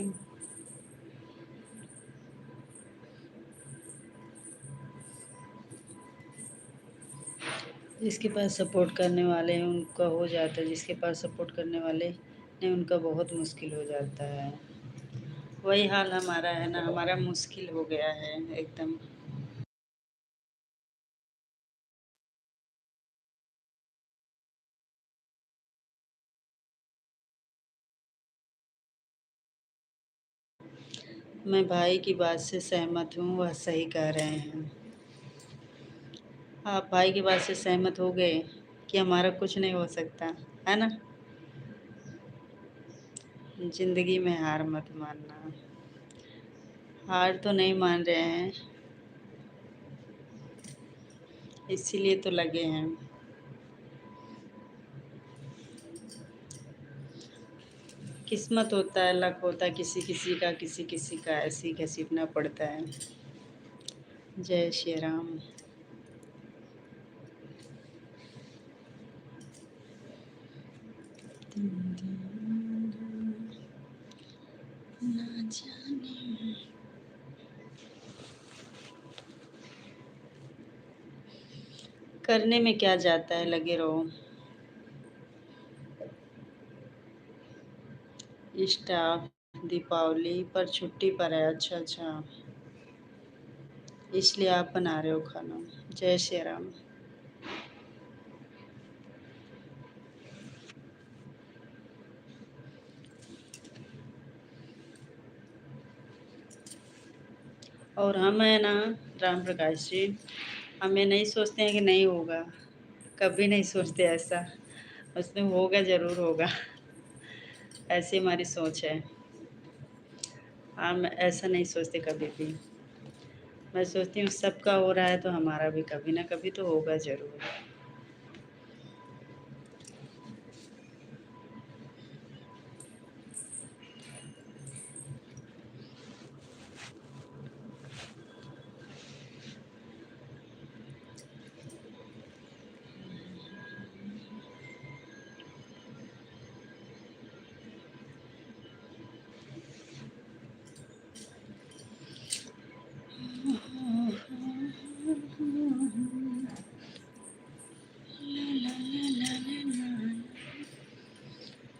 जिसके पास सपोर्ट करने वाले हैं उनका हो जाता है, जिसके पास सपोर्ट करने वाले नहीं उनका बहुत मुश्किल हो जाता है। वही हाल हमारा है ना, हमारा मुश्किल हो गया है एकदम। मैं भाई की बात से सहमत हूँ, वह सही कह रहे हैं। आप भाई की बात से सहमत हो गए कि हमारा कुछ नहीं हो सकता, है ना। जिंदगी में हार मत मानना। हार तो नहीं मान रहे हैं, इसीलिए तो लगे हैं। किस्मत होता है, लक होता है, किसी किसी का किसी किसी का ऐसे ही घसीटना पड़ता है। जय श्री राम। ना जाने करने में क्या जाता है, लगे रहो। स्टाफ दीपावली पर छुट्टी पर है। अच्छा अच्छा, इसलिए आप बना रहे हो खाना। जय श्री राम। और हम है ना, राम प्रकाश जी, हम ये नहीं सोचते हैं कि नहीं होगा, कभी नहीं सोचते ऐसा। उसमें होगा, ज़रूर होगा। ऐसी हमारी सोच है। हम ऐसा नहीं सोचते कभी भी। मैं सोचती हूँ सबका हो रहा है तो हमारा भी कभी ना कभी तो होगा ज़रूर।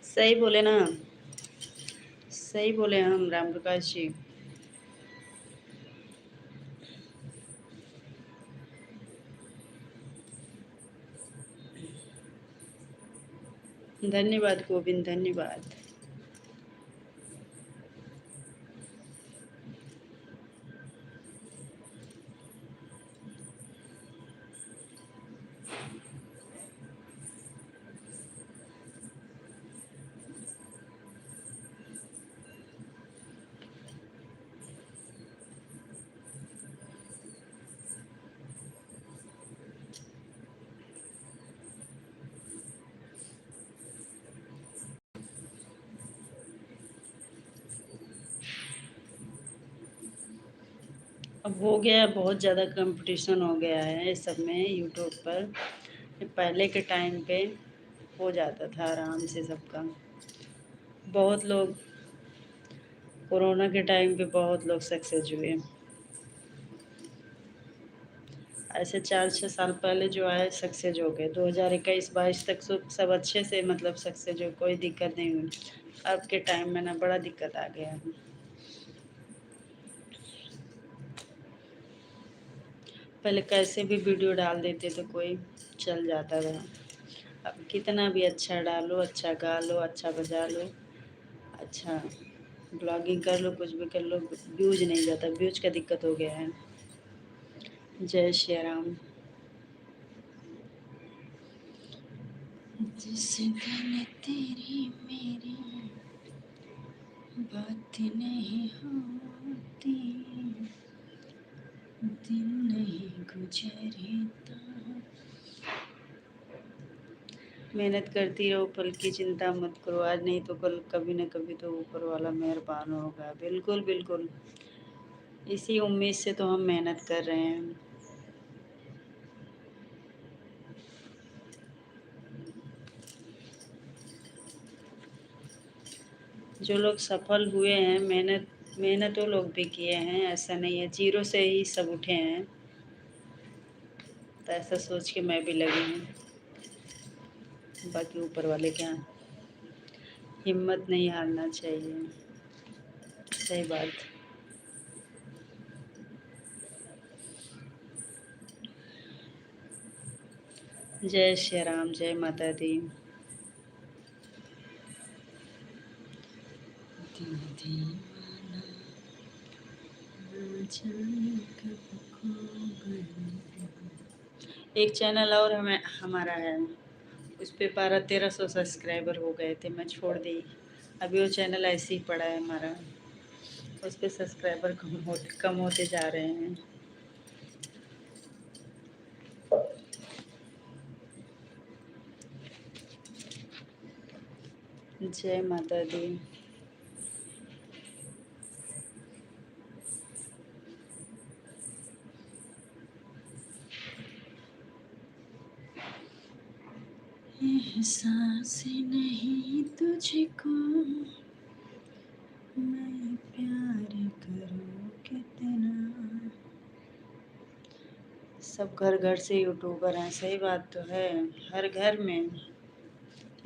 सही बोले ना, सही बोले हम राम प्रकाश जी। धन्यवाद गोविंद, धन्यवाद। अब हो गया, बहुत ज़्यादा कंपटीशन हो गया है इस सब में यूट्यूब पर। पहले के टाइम पे हो जाता था आराम से सबका। बहुत लोग कोरोना के टाइम पे बहुत लोग सक्सेस हुए। ऐसे 4-6 साल पहले जो आए सक्सेस हो गए। 2021-22 तक सब अच्छे से मतलब सक्सेस हो, कोई दिक्कत नहीं हुई। अब के टाइम में ना बड़ा दिक्कत आ गया है। पहले कैसे भी वीडियो डाल देते तो कोई चल जाता था। अब कितना भी अच्छा डालो, अच्छा गा लो, अच्छा बजा लो, अच्छा ब्लॉगिंग कर लो, कुछ भी कर लो, व्यूज नहीं जाता। व्यूज का दिक्कत हो गया है। जय श्री राम। जिस दिन तेरी मेरी बात नहीं होती, दिन नहीं गुजरता। मेहनत करती रहो, पल की चिंता मत करो। आज नहीं तो कल कभी न कभी तो ऊपर वाला मेहरबान होगा। बिल्कुल बिल्कुल, इसी उम्मीद से तो हम मेहनत कर रहे हैं। जो लोग सफल हुए हैं, मेहनत वो लोग भी किए हैं, ऐसा नहीं है जीरो से ही सब उठे हैं। तो ऐसा सोच के मैं भी लगी हूँ, बाकी ऊपर वाले क्या, हिम्मत नहीं हारना चाहिए। सही बात। जय श्री राम, जय माता दी। एक चैनल और हमारा है, उस पे 1200-1300 सब्सक्राइबर हो गए थे, मैं छोड़ दी। अभी वो चैनल ऐसे ही पड़ा है हमारा, उस पे सब्सक्राइबर कम होते जा रहे हैं। जय माता दी। एहसास नहीं तुझको मैं प्यार करूं कितना। सब घर घर से यूट्यूबर हैं, सही बात तो है, हर घर में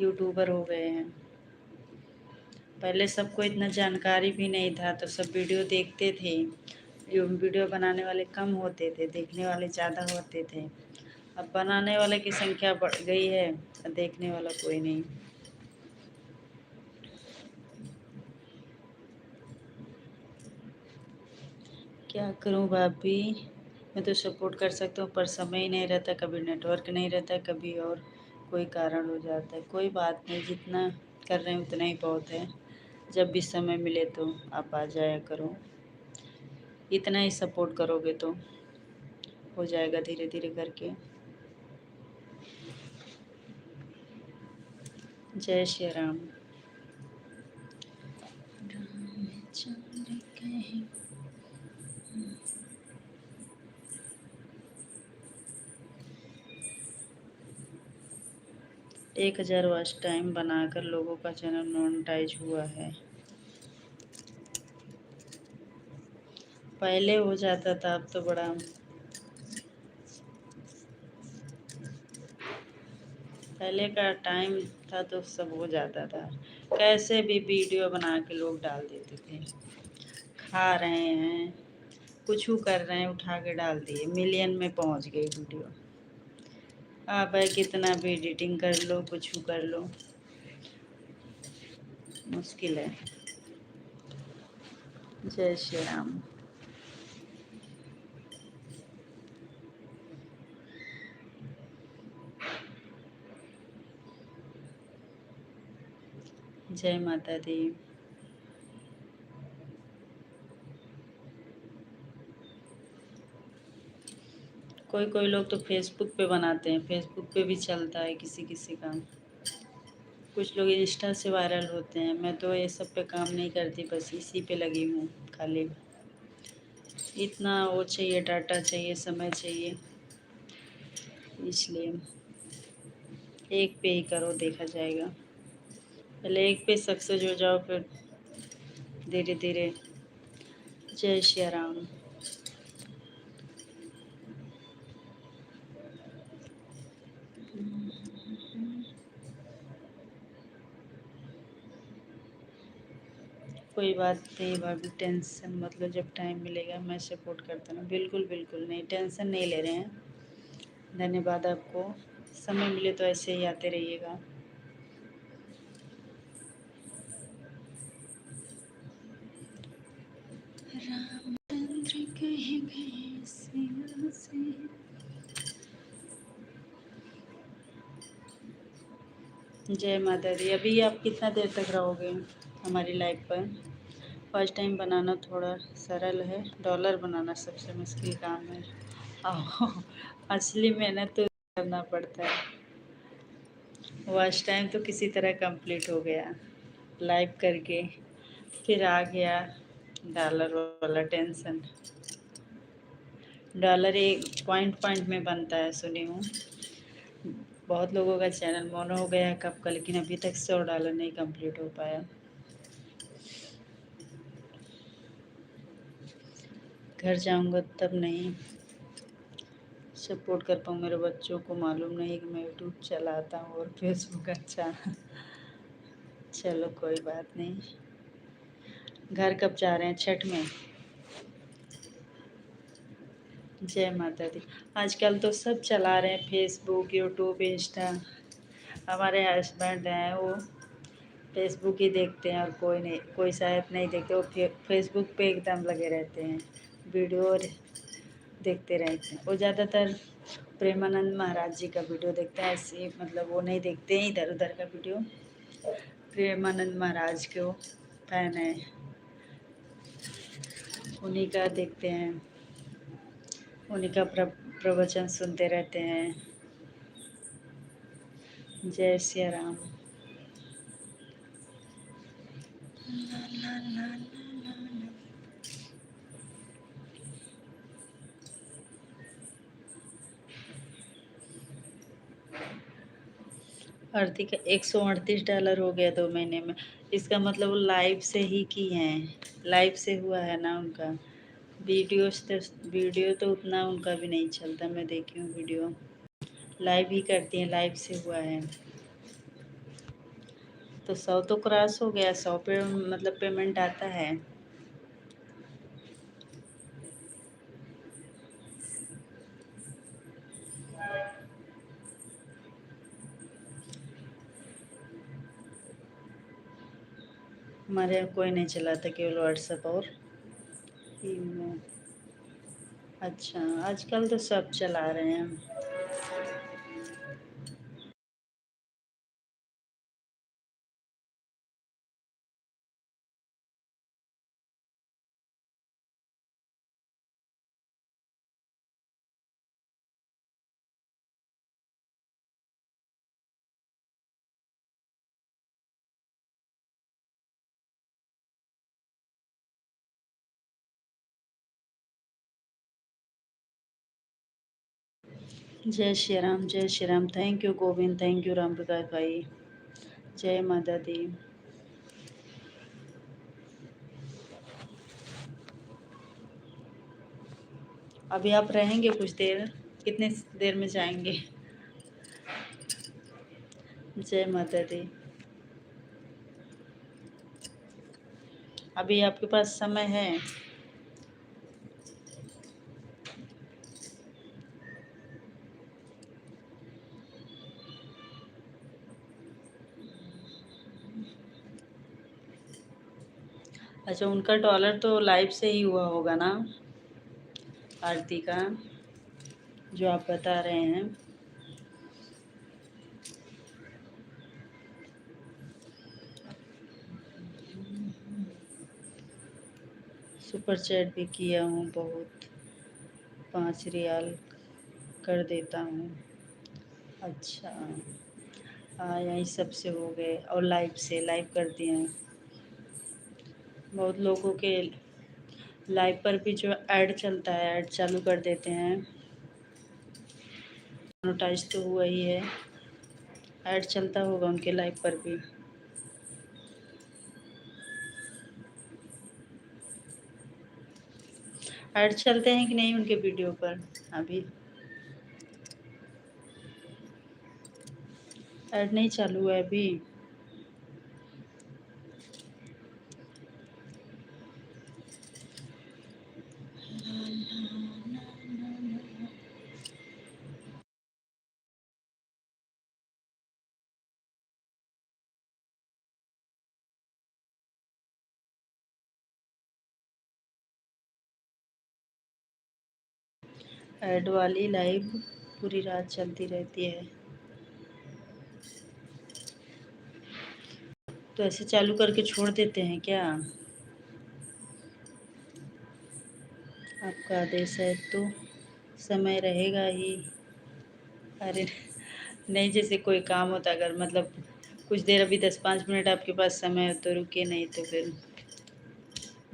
यूट्यूबर हो गए हैं। पहले सबको इतना जानकारी भी नहीं था, तो सब वीडियो देखते थे। वीडियो बनाने वाले कम होते थे, देखने वाले ज़्यादा होते थे। अब बनाने वाले की संख्या बढ़ गई है और देखने वाला कोई नहीं। क्या करूं भाभी, मैं तो सपोर्ट कर सकता हूँ पर समय ही नहीं रहता, कभी नेटवर्क नहीं रहता, कभी और कोई कारण हो जाता है। कोई बात नहीं, जितना कर रहे हैं उतना ही बहुत है। जब भी समय मिले तो आप आ जाया करो, इतना ही सपोर्ट करोगे तो हो जाएगा धीरे धीरे करके। जय श्री राम। रामचंद्र कहे 1000 वॉच टाइम बनाकर लोगों का चैनल मोनेटाइज हुआ है। पहले हो जाता था, अब तो बड़ा, पहले का टाइम था तो सब हो जाता था। कैसे भी वीडियो बना के लोग डाल देते थे, खा रहे हैं, कुछ कर रहे हैं, उठा के डाल दिए, मिलियन में पहुंच गई वीडियो। आप है कितना भी एडिटिंग कर लो, कुछ कर लो, मुश्किल है। जय श्री राम। जय माता दी। कोई कोई लोग तो फेसबुक पे बनाते हैं, फेसबुक पे भी चलता है किसी किसी का। कुछ लोग इंस्टा से वायरल होते हैं, मैं तो ये सब पे काम नहीं करती, बस इसी पे लगी हूँ खाली। इतना वो चाहिए, डाटा चाहिए, समय चाहिए, इसलिए एक पे ही करो, देखा जाएगा। पहले एक पे सक्सेस हो जाओ, फिर धीरे धीरे। जय श्री राम। कोई बात नहीं भाभी, टेंशन मतलब, जब टाइम मिलेगा मैं सपोर्ट करता हूँ। बिल्कुल बिल्कुल नहीं, टेंशन नहीं ले रहे हैं। धन्यवाद आपको, समय मिले तो ऐसे ही आते रहिएगा। रामचंद्र कहे गए सिया से। जय माता दी। अभी आप कितना देर तक रहोगे हमारी लाइफ पर? फर्स्ट टाइम बनाना थोड़ा सरल है, डॉलर बनाना सबसे मुश्किल काम है। आओ, असली मेहनत तो करना पड़ता है। फर्स्ट टाइम तो किसी तरह कंप्लीट हो गया लाइव करके, फिर आ गया डॉलर वाला टेंशन। डॉलर एक पॉइंट पॉइंट में बनता है, सुनी हूँ। बहुत लोगों का चैनल मोनो हो गया है कब का, लेकिन अभी तक $100 नहीं कंप्लीट हो पाया। घर जाऊंगा तब नहीं सपोर्ट कर पाऊँ। मेरे बच्चों को मालूम नहीं कि मैं यूट्यूब चलाता हूँ और फेसबुक। अच्छा, चलो कोई बात नहीं। घर कब जा रहे हैं? छठ में। जय माता दी। आजकल तो सब चला रहे हैं फेसबुक, यूट्यूब, इंस्टा। हमारे हस्बैंड हैं, वो फेसबुक ही देखते हैं और कोई नहीं, कोई शायद नहीं देखते। वो फेसबुक पे एकदम लगे रहते हैं, वीडियो और देखते रहते हैं। वो ज़्यादातर प्रेमानंद महाराज जी का वीडियो देखते हैं, ऐसे मतलब वो नहीं देखते हैं इधर उधर का वीडियो। प्रेमानंद महाराज के वो फैन है, उन्हीं का देखते हैं, उन्हीं का प्रवचन सुनते रहते हैं। जय सिया राम। आरती का $138 हो गया 2 महीने में। इसका मतलब वो लाइव से ही की हैं, लाइव से हुआ है ना उनका। वीडियो तो उतना उनका भी नहीं चलता, मैं देखी हूँ वीडियो। लाइव ही करती हैं, लाइव से हुआ है। तो 100 तो क्रॉस हो गया, 100 पे मतलब पेमेंट आता है। हमारे यहाँ कोई नहीं चलाता, केवल व्हाट्सएप और ईमो। अच्छा, आजकल तो सब चला रहे हैं। जय श्री राम, जय Shri Ram. Thank you Govind, thank you Ram Prakash भाई। जय माता दी। अभी आप रहेंगे कुछ देर? कितने देर में जाएंगे? जय माता दी। अभी आपके पास समय है? अच्छा, उनका डॉलर तो लाइव से ही हुआ होगा ना, आरती का, जो आप बता रहे हैं। सुपर चैट भी किया हूँ बहुत, 5 रियाल कर देता हूँ। अच्छा, हाँ यही सबसे हो गए, और लाइव से लाइव कर दिए हैं बहुत लोगों के। लाइव पर भी जो ऐड चलता है, ऐड चालू कर देते हैं। मोनेटाइज तो हुआ ही है, ऐड चलता होगा उनके लाइव पर भी। ऐड चलते हैं कि नहीं उनके वीडियो पर अभी? ऐड नहीं चालू हुआ है अभी? ऐड वाली लाइव पूरी रात चलती रहती है। तो ऐसे चालू करके छोड़ देते हैं क्या? आपका आदेश है तो समय रहेगा ही। अरे नहीं, जैसे कोई काम होता, अगर मतलब कुछ देर, अभी 10-5 मिनट आपके पास समय हो तो रुकिए, नहीं तो फिर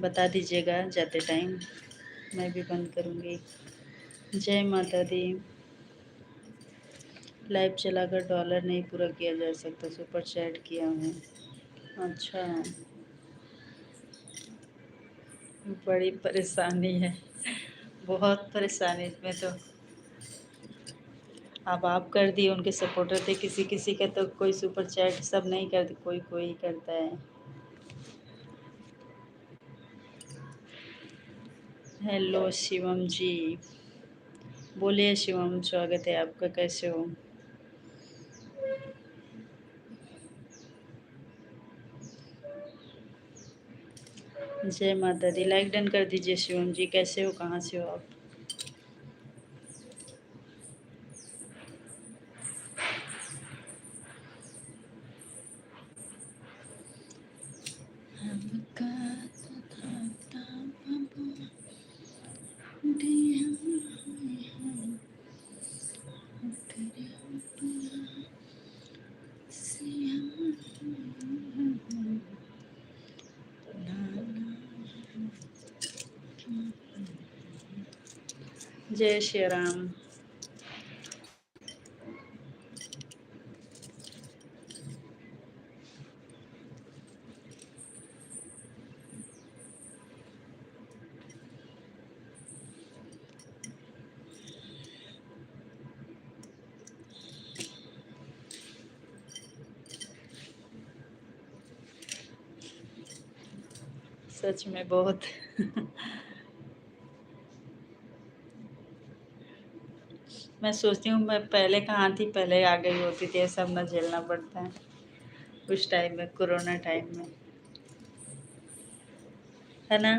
बता दीजिएगा जाते टाइम, मैं भी बंद करूँगी। जय माता दी। लाइव चलाकर डॉलर नहीं पूरा किया जा सकता, सुपर चैट किया हूँ। अच्छा, बड़ी परेशानी है। बहुत परेशानी इसमें तो। अब आप कर दिए, उनके सपोर्टर थे, किसी किसी का तो कोई सुपर चैट सब नहीं करते, कोई कोई करता है। हेलो शिवम जी, बोलिए शिवम, स्वागत है आपका, कैसे हो? जय माता दी, लाइक डन कर दीजिए शिवम जी, कैसे हो, कहाँ से हो आप? जय श्री राम। सच में बहुत मैं सोचती हूँ मैं पहले कहाँ थी, पहले आ गई होती थी, ये सब ना झेलना पड़ता है उस टाइम में, कोरोना टाइम में, है ना।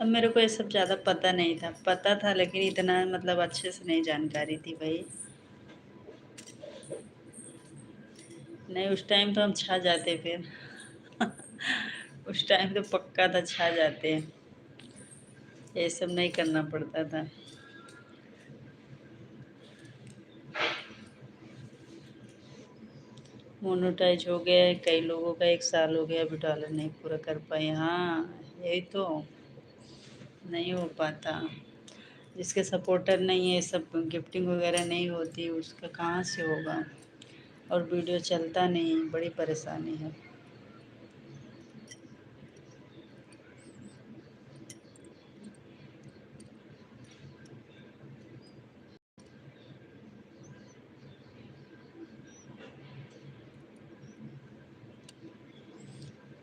अब मेरे को ये सब ज़्यादा पता नहीं था, पता था लेकिन इतना मतलब अच्छे से नहीं जानकारी थी भाई। नहीं, उस टाइम तो हम छा जाते फिर उस टाइम तो पक्का था, छा जाते हैं, ये सब नहीं करना पड़ता था। मोनोटाइज हो गया है, कई लोगों का 1 साल हो गया, अभी डॉलर नहीं पूरा कर पाए। हाँ, यही तो, नहीं हो पाता। जिसके सपोर्टर नहीं है, सब गिफ्टिंग वगैरह नहीं होती, उसका कहाँ से होगा। और वीडियो चलता नहीं, बड़ी परेशानी है।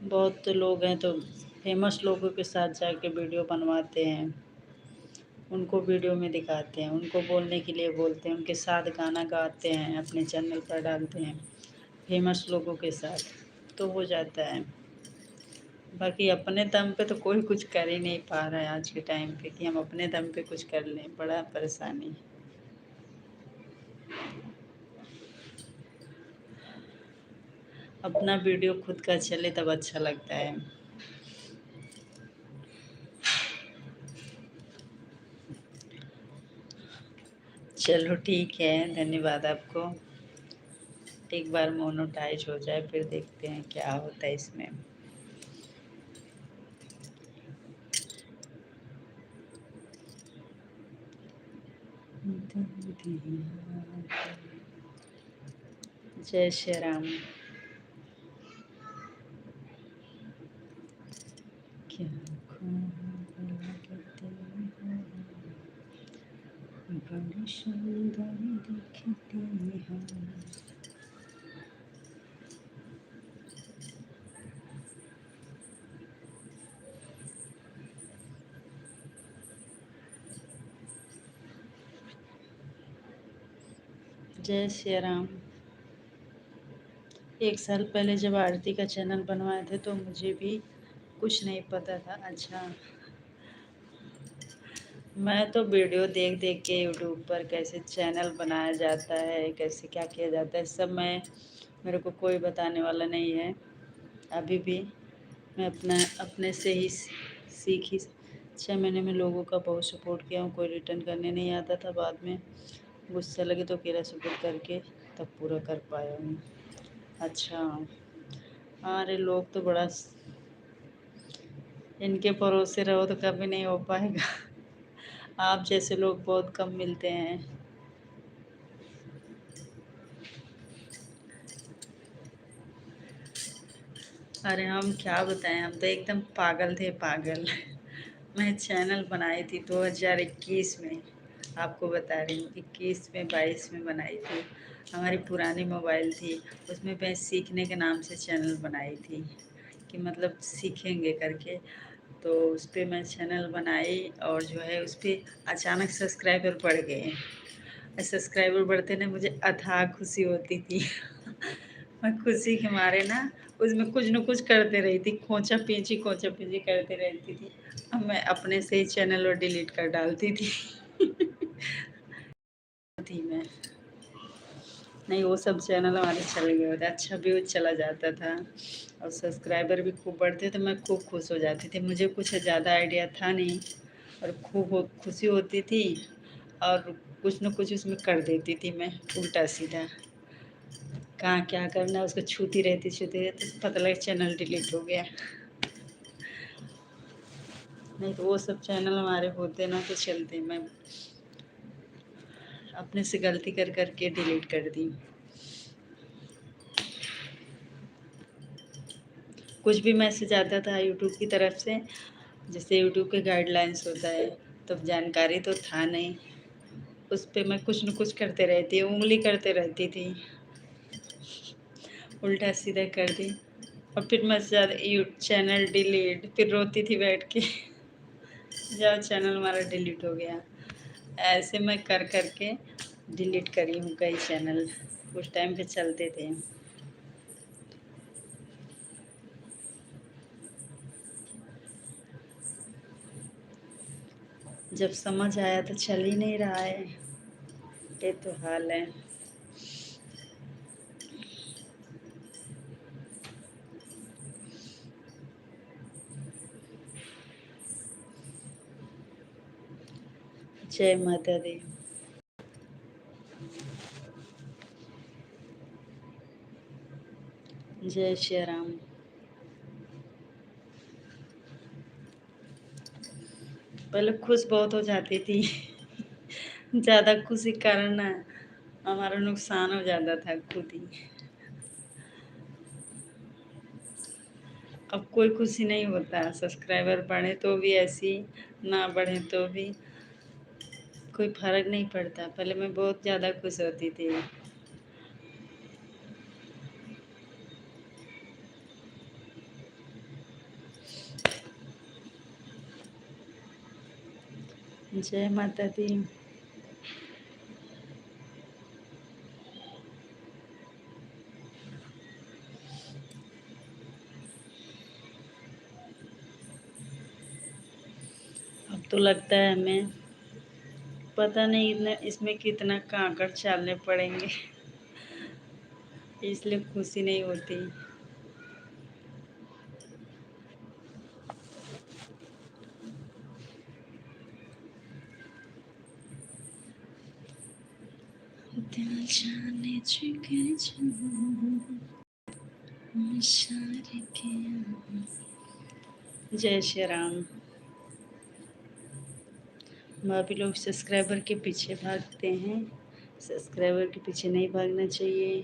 बहुत तो लोग हैं तो फेमस लोगों के साथ जाके वीडियो बनवाते हैं, उनको वीडियो में दिखाते हैं, उनको बोलने के लिए बोलते हैं, उनके साथ गाना गाते हैं, अपने चैनल पर डालते हैं, फेमस लोगों के साथ, तो हो जाता है। बाकी अपने दम पे तो कोई कुछ कर ही नहीं पा रहा है आज के टाइम पे, कि हम अपने दम पे कुछ कर लें, बड़ा परेशानी है। अपना वीडियो खुद का चले तब अच्छा लगता है। चलो ठीक है, धन्यवाद आपको। एक बार मोनोटाइज हो जाए फिर देखते हैं क्या होता है इसमें। जय श्री राम। क्या खूब लगते हो, बड़ी सुंदर दिखती हो। जय श्री राम। 1 साल पहले जब आरती का चैनल बनवाए थे तो मुझे भी कुछ नहीं पता था। अच्छा, मैं तो वीडियो देख देख के यूट्यूब पर कैसे चैनल बनाया जाता है, कैसे क्या किया जाता है, सब मेरे को कोई बताने वाला नहीं है अभी भी। मैं अपने से ही सीखी। 6 महीने में लोगों का बहुत सपोर्ट किया हूँ, कोई रिटर्न करने नहीं आता था, बाद में गुस्सा लगे तो अकेला सपोर्ट करके तब पूरा कर पाया हूँ। अच्छा, हाँ, अरे लोग तो बड़ा, इनके भरोसे रहो तो कभी नहीं हो पाएगा आप जैसे लोग बहुत कम मिलते हैं। अरे हम क्या बताएं, हम तो एकदम पागल थे, पागल मैं चैनल बनाई थी 2021 में, आपको बता रही हूँ 21 में 22 में बनाई थी। हमारी पुरानी मोबाइल थी, उसमें मैं सीखने के नाम से चैनल बनाई थी कि मतलब सीखेंगे करके। तो उस पर मैं चैनल बनाई और जो है उस पर अचानक सब्सक्राइबर बढ़ गए। सब्सक्राइबर बढ़ते ना मुझे अथाह खुशी होती थी। मैं खुशी के मारे ना उसमें कुछ न कुछ करते रही थी, खोचा पींची करते रहती थी। अब मैं अपने से ही चैनल और डिलीट कर डालती थी। थी मैं नहीं, वो सब चैनल हमारे चले गए होते, अच्छा व्यूज चला जाता था और सब्सक्राइबर भी खूब बढ़ते तो मैं खूब खुश हो जाती थी। मुझे कुछ ज़्यादा आइडिया था नहीं और खूब खुशी होती थी और कुछ न कुछ उसमें कर देती थी मैं उल्टा सीधा। कहाँ क्या करना उसको छूती रहती तो पता लगा चैनल डिलीट हो गया। नहीं तो वो सब चैनल हमारे होते ना तो चलते, मैं अपने से गलती कर करके डिलीट कर दी। कुछ भी मैसेज आता था यूट्यूब की तरफ से, जैसे यूट्यूब के गाइडलाइंस होता है, तो जानकारी तो था नहीं, उस पे मैं कुछ न कुछ करते रहती, उंगली करते रहती थी, उल्टा सीधा कर दी और फिर मैं चैनल डिलीट, फिर रोती थी बैठ के। जाओ चैनल हमारा डिलीट हो गया। ऐसे मैं कर करके डिलीट करी हूँ कई चैनल, उस टाइम पे चलते थे। जब समझ आया तो चल ही नहीं रहा है, ये तो हाल है। जय माता दी। जय श्री राम। पहले खुश बहुत हो जाती थी। ज़्यादा खुशी के कारण ना हमारा नुकसान हो जाता था खुद ही। अब कोई खुशी नहीं होता, सब्सक्राइबर बढ़े तो भी ऐसी, ना बढ़े तो भी कोई फर्क नहीं पड़ता। पहले मैं बहुत ज़्यादा खुश होती थी। जय माता दी। अब तो लगता है हमें पता नहीं इतना इसमें कितना कांकड़ चालने पड़ेंगे, इसलिए खुशी नहीं होती। दिल जाने जिगर जान इशारे के। जय श्री राम। भाभी लोग सब्सक्राइबर के पीछे भागते हैं, सब्सक्राइबर के पीछे नहीं भागना चाहिए।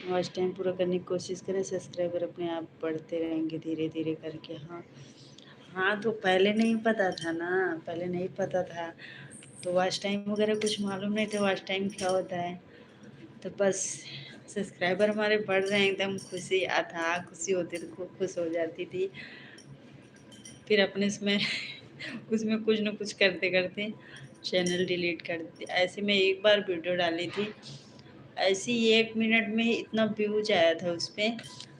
वॉच टाइम पूरा करने की कोशिश करें, सब्सक्राइबर अपने आप बढ़ते रहेंगे धीरे धीरे करके। हाँ हाँ, तो पहले नहीं पता था ना, पहले नहीं पता था तो वॉच टाइम वगैरह कुछ मालूम नहीं था, वॉच टाइम क्या होता है। तो बस सब्सक्राइबर हमारे बढ़ रहे हैं, एकदम खुशी अथाह खुशी होती थी, खूब खुश हो जाती थी। फिर अपने उसमें उसमें कुछ न कुछ करते करते चैनल डिलीट कर दी। ऐसे मैं एक बार वीडियो डाली थी, ऐसे ही 1 मिनट में इतना व्यूज आया था उस पर,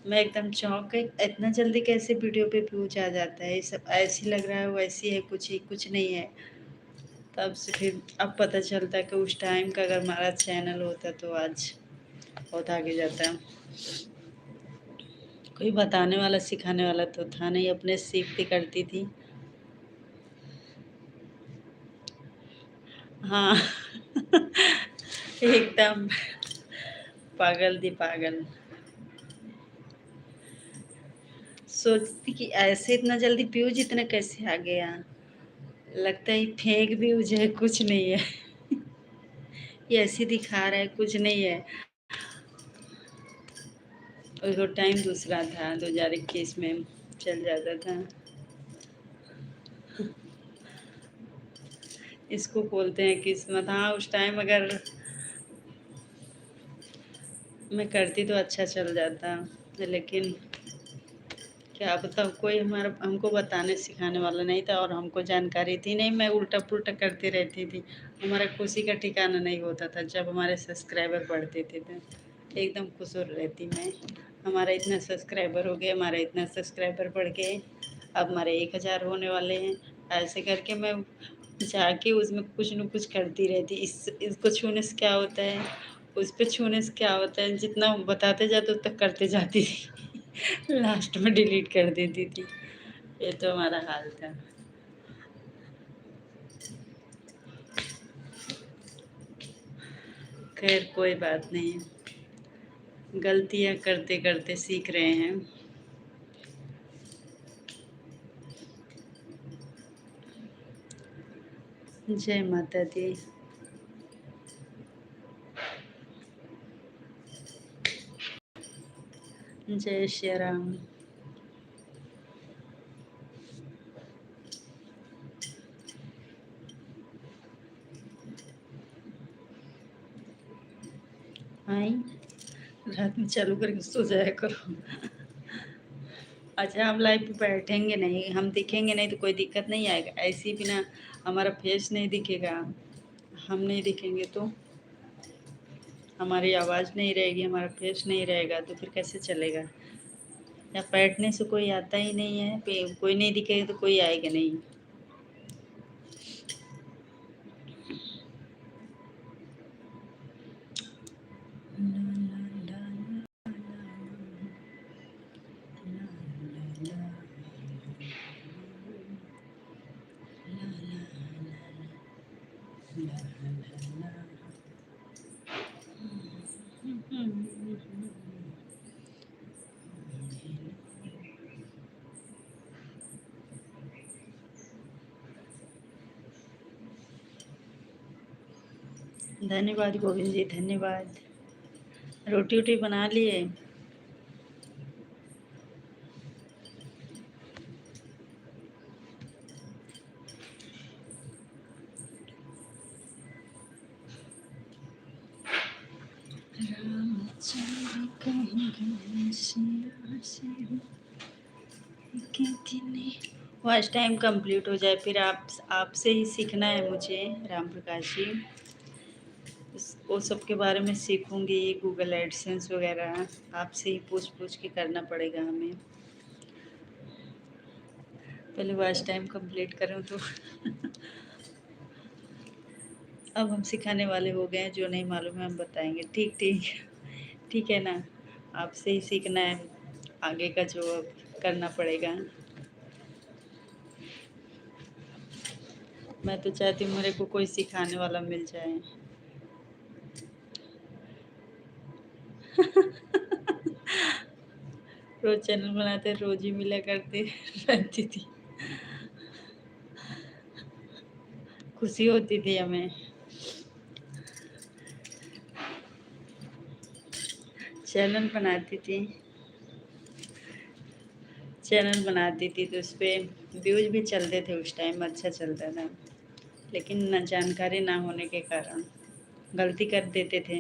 मैं एकदम चौंक गई, इतना जल्दी कैसे वीडियो पे व्यूज आ जाता है, ये सब ऐसे लग रहा है वैसी है, कुछ ही कुछ नहीं है। तब से फिर अब पता चलता है कि उस टाइम का अगर हमारा चैनल होता तो आज बहुत आगे जाता। कोई बताने वाला सिखाने वाला तो था नहीं, अपने सीखती करती थी। हाँ। एकदम पागल थी पागल। सोचती कि ऐसे इतना जल्दी व्यूज इतना कैसे आ गया, लगता है फेक व्यूज है, कुछ नहीं है। ये ऐसे दिखा रहा है, कुछ नहीं है। और वो टाइम दूसरा था, 2021 में चल जाता था। इसको बोलते हैं किस्मत। हाँ, उस टाइम अगर मैं करती तो अच्छा चल जाता, लेकिन क्या बताऊँ, कोई हमारा हमको बताने सिखाने वाला नहीं था और हमको जानकारी थी नहीं, मैं उल्टा-पुल्टा करती रहती थी। हमारा खुशी का ठिकाना नहीं होता था जब हमारे सब्सक्राइबर बढ़ते थे तो एकदम खुश हो रहती मैं। हमारा इतना सब्सक्राइबर हो गया, हमारा इतना सब्सक्राइबर बढ़ गए, अब हमारे 1000 होने वाले हैं। ऐसे करके मैं जाके उसमें कुछ न कुछ करती रहती। इसको छूने से क्या होता है, उस पे छूने से क्या होता है, जितना बताते जाते उतना करते जाती थी। लास्ट में डिलीट कर देती थी। ये तो हमारा हाल था। खैर कोई बात नहीं, गलतियाँ करते-करते सीख रहे हैं। जय माता दी। जय श्री राम। आई रात में चालू करके सो जाया करो। अच्छा, हम लाइव पे बैठेंगे नहीं, हम दिखेंगे नहीं तो कोई दिक्कत नहीं आएगा। ऐसे ही बिना हमारा फेस नहीं दिखेगा, हम नहीं दिखेंगे तो हमारी आवाज़ नहीं रहेगी, हमारा फेस नहीं रहेगा तो फिर कैसे चलेगा। या बैठने से कोई आता ही नहीं है, कोई नहीं दिखेगा तो कोई आएगा नहीं। धन्यवाद गोविंद जी, धन्यवाद। रोटी वोटी बना लिए? रामचंद्र कहीं सिया से कितने। वॉच टाइम कंप्लीट हो जाए फिर आपसे ही सीखना है मुझे, राम प्रकाश जी। वो सब के बारे में सीखूंगी, गूगल एडसेंस वगैरह आपसे ही पूछ पूछ के करना पड़ेगा हमें। पहले वॉच टाइम कंप्लीट करूँ तो। अब हम सिखाने वाले हो गए हैं, जो नहीं मालूम है हम बताएंगे। ठीक ठीक, ठीक है ना। आपसे ही सीखना है, आगे का जो अब करना पड़ेगा। मैं तो चाहती हूँ मेरे को कोई सिखाने वाला मिल जाए। रोज चैनल बनाते रोज ही मिला करते रहती थी, खुशी होती थी हमें। चैनल बनाती थी, चैनल बनाती थी तो उस पर व्यूज भी चलते थे, उस टाइम अच्छा चलता था। लेकिन न जानकारी ना होने के कारण गलती कर देते थे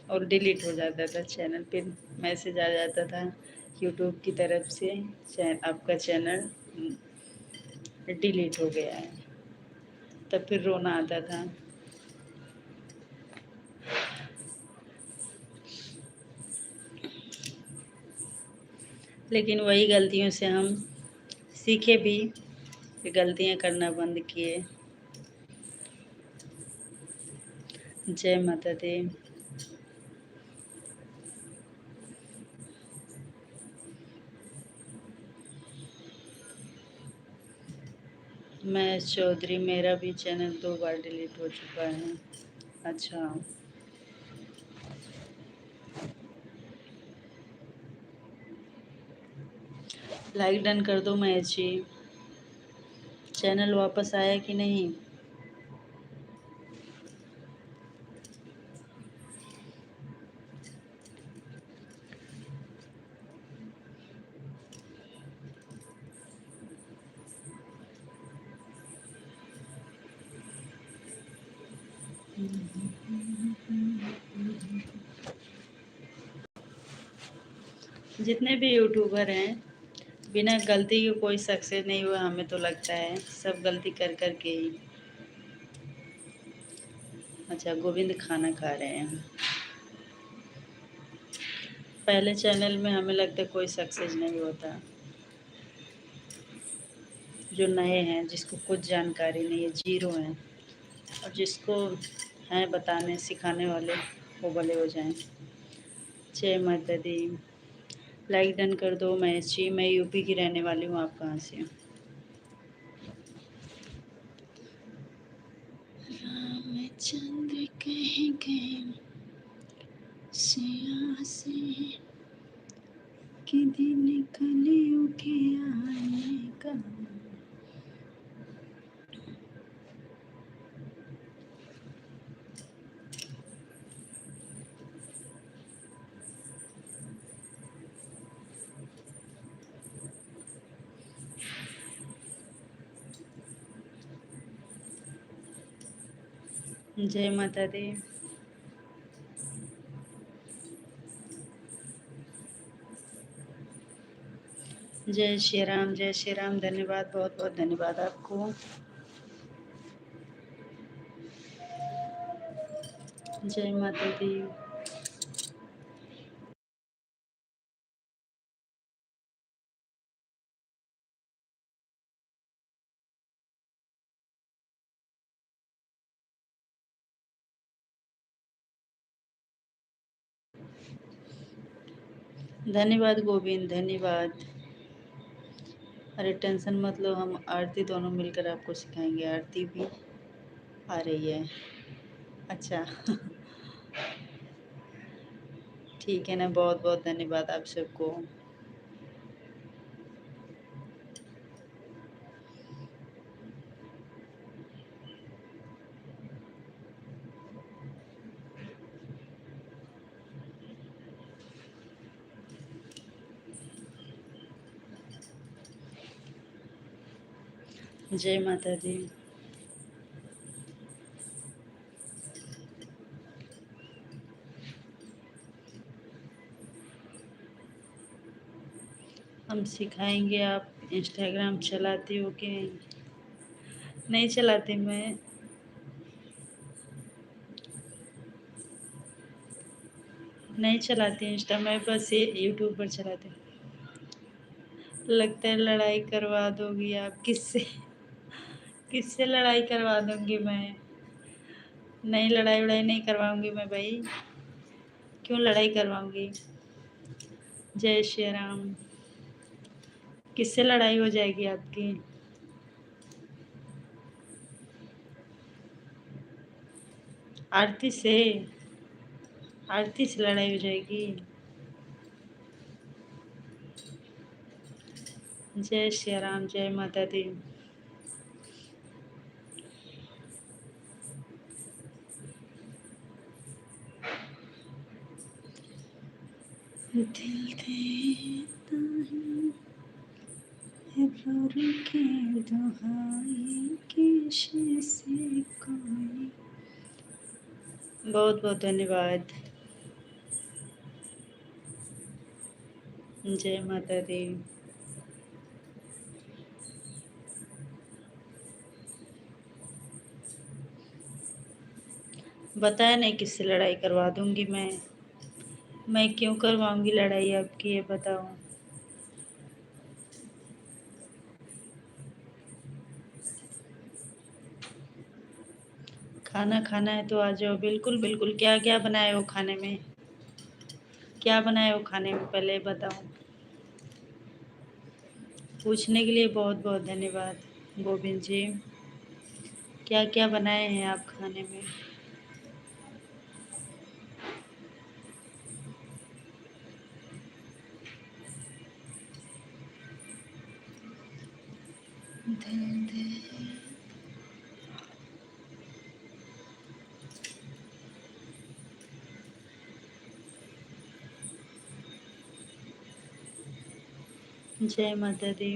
और डिलीट हो जाता था चैनल। फिर मैसेज आ जाता था यूट्यूब की तरफ से, आपका चैनल डिलीट हो गया है। तब फिर रोना आता था। लेकिन वही गलतियों से हम सीखे भी, फिर गलतियाँ करना बंद किए। जय माता दी। महेश चौधरी, मेरा भी चैनल 2 बार डिलीट हो चुका है। अच्छा, लाइक डन कर दो महेश जी। चैनल वापस आया कि नहीं? जितने भी यूट्यूबर हैं, बिना गलती के कोई सक्सेस नहीं हुआ, हमें तो लगता है सब गलती कर कर के ही। अच्छा, गोविंद खाना खा रहे हैं। पहले चैनल में हमें लगता है कोई सक्सेस नहीं होता। जो नए हैं, जिसको कुछ जानकारी नहीं है, जीरो हैं, और जिसको हैं बताने सिखाने वाले, वो भले हो जाएं। जय माता दी। लाइक डन कर दो महेश जी। मैं यूपी की रहने वाली हूँ। आप कहाँ से? रामचंद्र कह गए सिया से कि दिन कलयुग के आने का। जय माता दी। जय श्री राम, जय श्री राम। धन्यवाद, बहुत बहुत धन्यवाद आपको। जय माता दी। धन्यवाद गोविंद, धन्यवाद। अरे टेंशन मत लो, हम आरती दोनों मिलकर आपको सिखाएंगे। आरती भी आ रही है। अच्छा ठीक है ना, बहुत बहुत धन्यवाद आप सबको। जय माता दी। हम सिखाएंगे। आप इंस्टाग्राम चलाती हो कि नहीं चलाती? मैं नहीं चलाती इंस्टा, मैं बस ये यूट्यूब पर चलाती हूँ। लगता है लड़ाई करवा दोगी आप। किससे? किससे लड़ाई करवा दूंगी मैं? नहीं, लड़ाई वड़ाई नहीं करवाऊंगी मैं भाई। क्यों लड़ाई करवाऊंगी? जय श्री राम। किससे लड़ाई हो जाएगी आपकी? आरती से? आरती से लड़ाई हो जाएगी? जय श्री राम, जय माता दी। दिल देता है पर के दुहाई किसी कोई। बहुत बहुत धन्यवाद। जय माता दी। बताया नहीं किससे लड़ाई करवा दूंगी मैं क्यों करवाऊंगी लड़ाई आपकी, ये बताओ। खाना खाना है तो आ जाओ। बिल्कुल बिल्कुल। क्या क्या बनाए हो खाने में? क्या बनाए हो खाने में, पहले ये बताओ। पूछने के लिए बहुत बहुत धन्यवाद गोविंद जी। क्या क्या बनाए हैं आप खाने में? दिल दे। जय माता दी।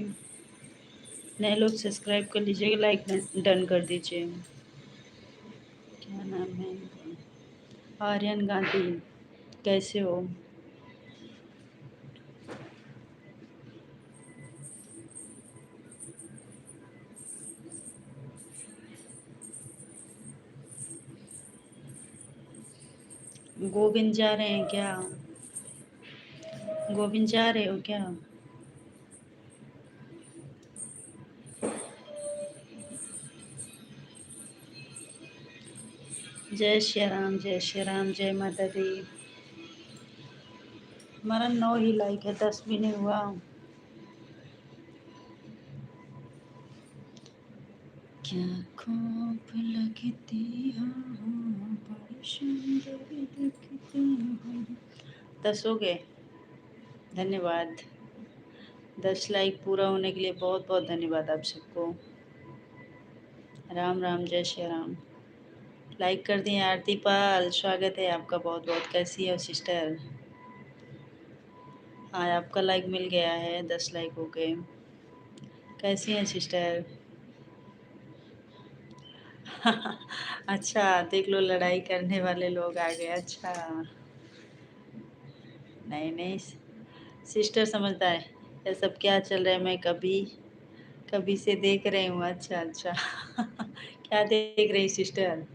नए लोग सब्सक्राइब कर लीजिएगा, लाइक डन कर दीजिए। क्या नाम है? आर्यन गांधी। कैसे हो? गोविंद जा रहे हैं क्या? गोविंद जा रहे हो क्या? जय श्री राम, जय श्री राम, जय माता दी। हमारा 9 ही लाइक है, 10 भी नहीं हुआ। क्या खूब लगती हो, बड़ी सुंदर दिखती हो। 10 हो गए, धन्यवाद। 10 लाइक पूरा होने के लिए बहुत बहुत धन्यवाद आप सबको। राम राम, जय श्री राम। लाइक कर दिए। आरती पाल, स्वागत है आपका बहुत बहुत। कैसी हो सिस्टर? हाँ, आपका लाइक मिल गया है, 10 लाइक हो गए। कैसी हैं सिस्टर? अच्छा, देख लो लड़ाई करने वाले लोग आ गए। अच्छा, नहीं नहीं सिस्टर समझता है ये सब क्या चल रहा है। मैं कभी कभी से देख रही हूँ। अच्छा अच्छा। क्या देख रही सिस्टर?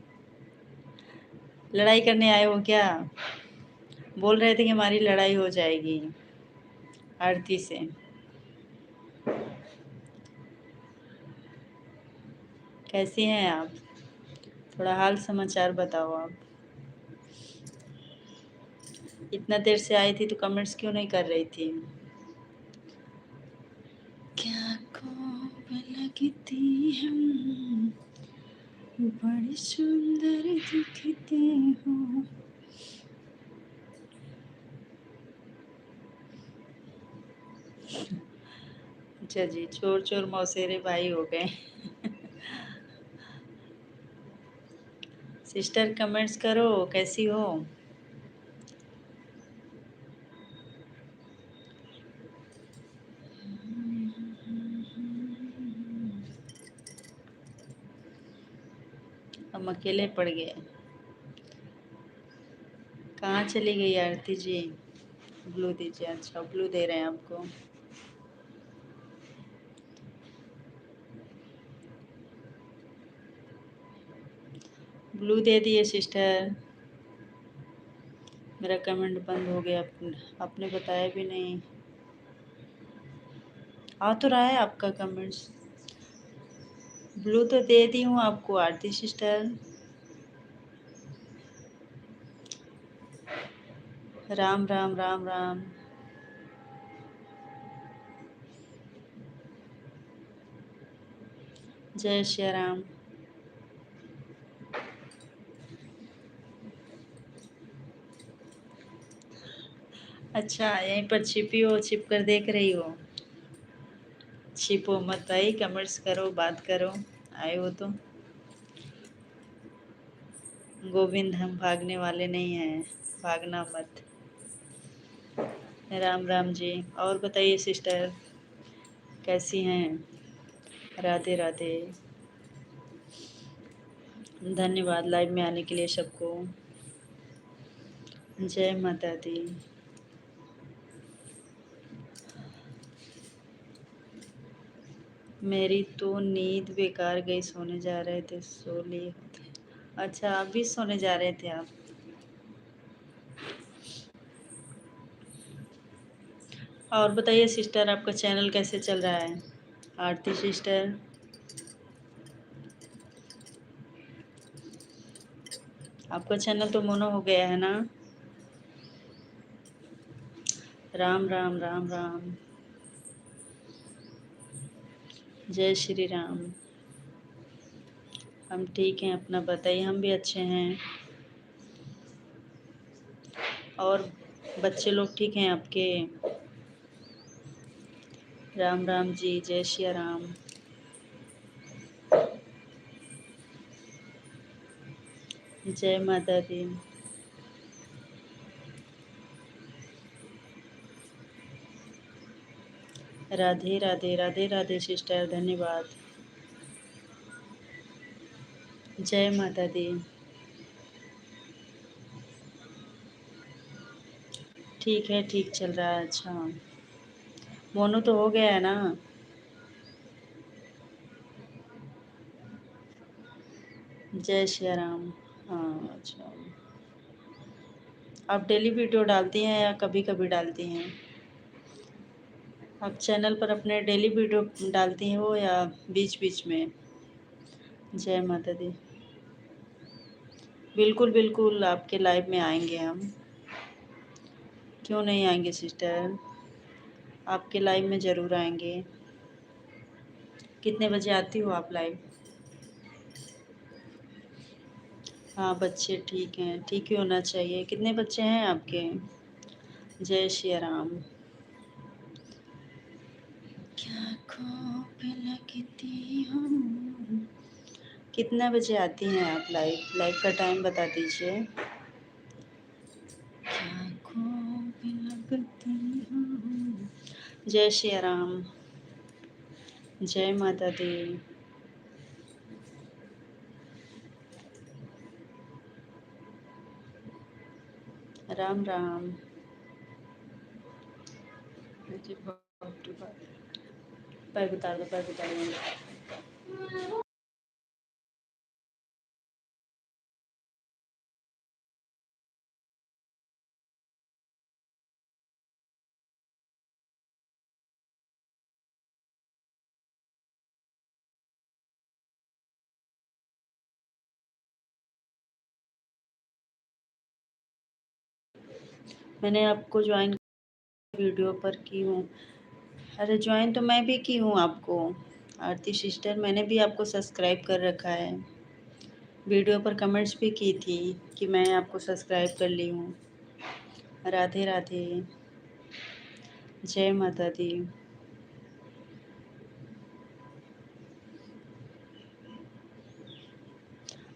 लड़ाई करने आए हो क्या? बोल रहे थे कि हमारी लड़ाई हो जाएगी आरती से। कैसी हैं आप? थोड़ा हाल समाचार बताओ आप। इतना देर से आई थी तो कमेंट्स क्यों नहीं कर रही थी? क्या खूब लगती हम, बड़ी सुंदर दिखती हो। अच्छा जी, चोर चोर मौसेरे भाई हो गए। सिस्टर कमेंट्स करो, कैसी हो? हम अकेले पड़ गए। कहाँ चली गई आरती जी? ब्लू दीजिए। अच्छा, ब्लू दे रहे हैं आपको। ब्लू दे दिए सिस्टर। मेरा कमेंट बंद हो गया, आपने बताया भी नहीं। आ तो रहा है आपका कमेंट्स। ब्लू तो दे दी हूँ आपको आरती सिस्टर। राम राम, राम राम। जय श्री राम। अच्छा, यहीं पर छिपी हो, छिप कर देख रही हो? छिपो मत भाई, कमेंट्स करो, बात करो। आए हो तो। गोविंद, हम भागने वाले नहीं हैं, भागना मत। राम राम जी। और बताइए सिस्टर, कैसी हैं? राधे राधे। धन्यवाद लाइव में आने के लिए सबको। जय माता दी। मेरी तो नींद बेकार गई, सोने जा रहे थे, सो लिए होते। अच्छा, अभी सोने जा रहे थे आप? और बताइए सिस्टर, आपका चैनल कैसे चल रहा है? आरती सिस्टर, आपका चैनल तो मोनो हो गया है ना? राम राम, राम राम। जय श्री राम। हम ठीक हैं, अपना बताइए। हम भी अच्छे हैं। और बच्चे लोग ठीक हैं आपके? राम राम जी, जय श्री राम। जय माता दी। राधे राधे, राधे राधे सिस्टर, धन्यवाद। जय माता दी। ठीक है, ठीक चल रहा है। अच्छा, मोनू तो हो गया है ना? जय श्री राम। हाँ, अच्छा। आप डेली वीडियो डालती हैं या कभी कभी डालती हैं? आप चैनल पर अपने डेली वीडियो डालती हैं वो या बीच बीच में? जय माता दी। बिल्कुल बिल्कुल आपके लाइव में आएंगे हम। क्यों नहीं आएंगे सिस्टर, आपके लाइव में ज़रूर आएंगे। कितने बजे आती हो आप लाइव? हाँ बच्चे ठीक हैं, ठीक ही होना चाहिए। कितने बच्चे हैं आपके? जय श्री राम। क्या खूब लगती हूँ। कितने बजे आती हैं आप लाइव? लाइव का टाइम बता दीजिए। क्या खूब लगती हूँ। जय श्री राम। जय माता दी। राम राम। पैर उतार दो, पैर उतार दो। मैंने आपको ज्वाइन वीडियो पर की हूँ। अरे ज्वाइन तो मैं भी की हूँ आपको। आरती सिस्टर, मैंने भी आपको सब्सक्राइब कर रखा है। वीडियो पर कमेंट्स भी की थी कि मैं आपको सब्सक्राइब कर ली हूँ। राधे राधे। जय माता दी।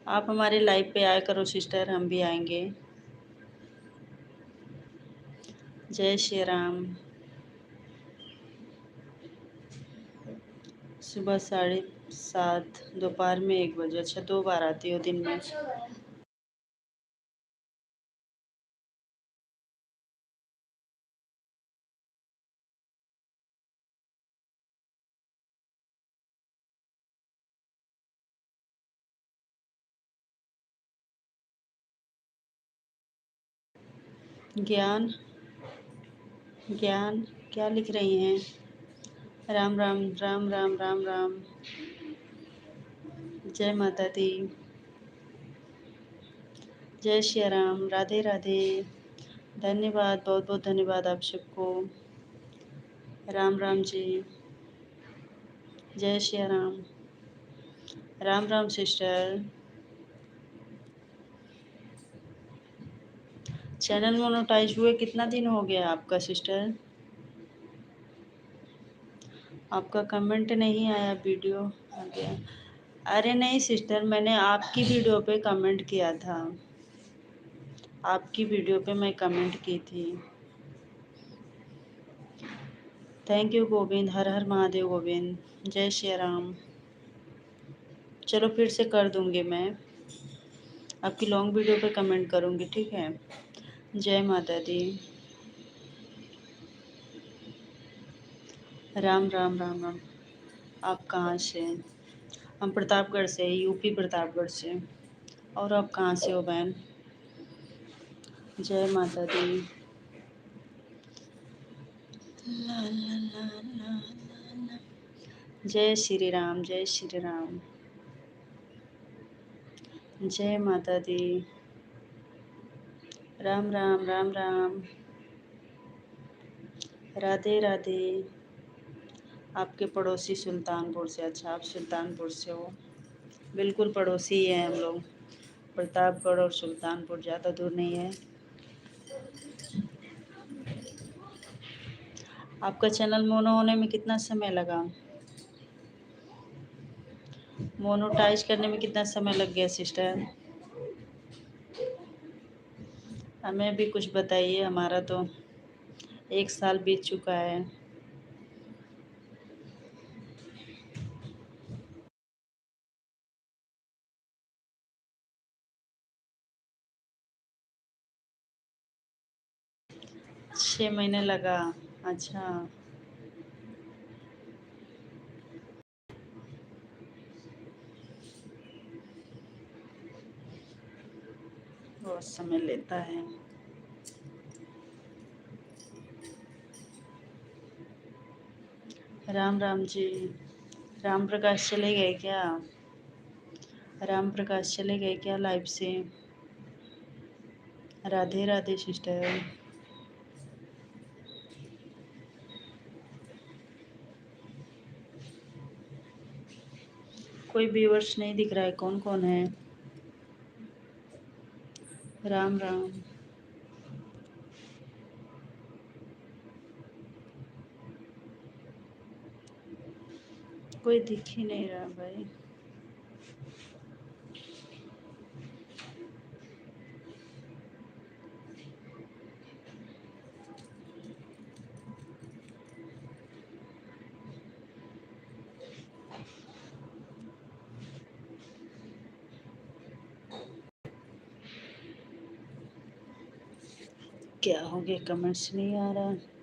आप हमारे लाइव पे आया करो सिस्टर, हम भी आएंगे। जय श्री राम। सुबह 7:30, दोपहर में 1 बजे। अच्छा 2 बार आती हो दिन में? ज्ञान, ज्ञान क्या लिख रही हैं? राम राम राम राम राम राम। जय माता दी। जय श्री राम। राधे राधे। धन्यवाद, बहुत बहुत धन्यवाद आप सबको। राम राम जी। जय Shri Ram. Ram Ram sister. Channel monetise हुए कितना दिन हो गया आपका सिस्टर? आपका कमेंट नहीं आया, वीडियो आ गया। अरे नहीं सिस्टर, मैंने आपकी वीडियो पे कमेंट किया था। आपकी वीडियो पे मैं कमेंट की थी। थैंक यू गोविंद, हर हर महादेव गोविंद। जय श्री राम। चलो फिर से कर दूंगी मैं, आपकी लॉन्ग वीडियो पे कमेंट करूंगी, ठीक है? जय माता दी। राम राम राम राम। आप कहाँ से? हम प्रतापगढ़ से, यूपी प्रतापगढ़ से। और आप कहाँ से हो बहन? जय माता दी। ला ला ला ला ला ला। जय श्री राम, जय श्री राम। जय माता दी। राम राम राम राम। राधे राधे। आपके पड़ोसी सुल्तानपुर से? अच्छा आप सुल्तानपुर से हो। बिल्कुल पड़ोसी ही हैं हम लोग। प्रतापगढ़ और सुल्तानपुर ज़्यादा दूर नहीं है। आपका चैनल मोनो होने में कितना समय लगा? मोनोटाइज करने में कितना समय लग गया सिस्टर? हमें भी कुछ बताइए, हमारा तो 1 साल बीत चुका है। -- 6 महीने लगा। अच्छा। बहुत समय लेता है। राम राम जी। राम प्रकाश चले गए क्या? राम प्रकाश चले गए क्या लाइव से? राधे राधे सिस्टर। कोई व्यूअर्स नहीं दिख रहा है, कौन कौन है? राम राम। कोई दिख ही नहीं रहा भाई। क्या हो गया, कमेंट्स नहीं आ रहा।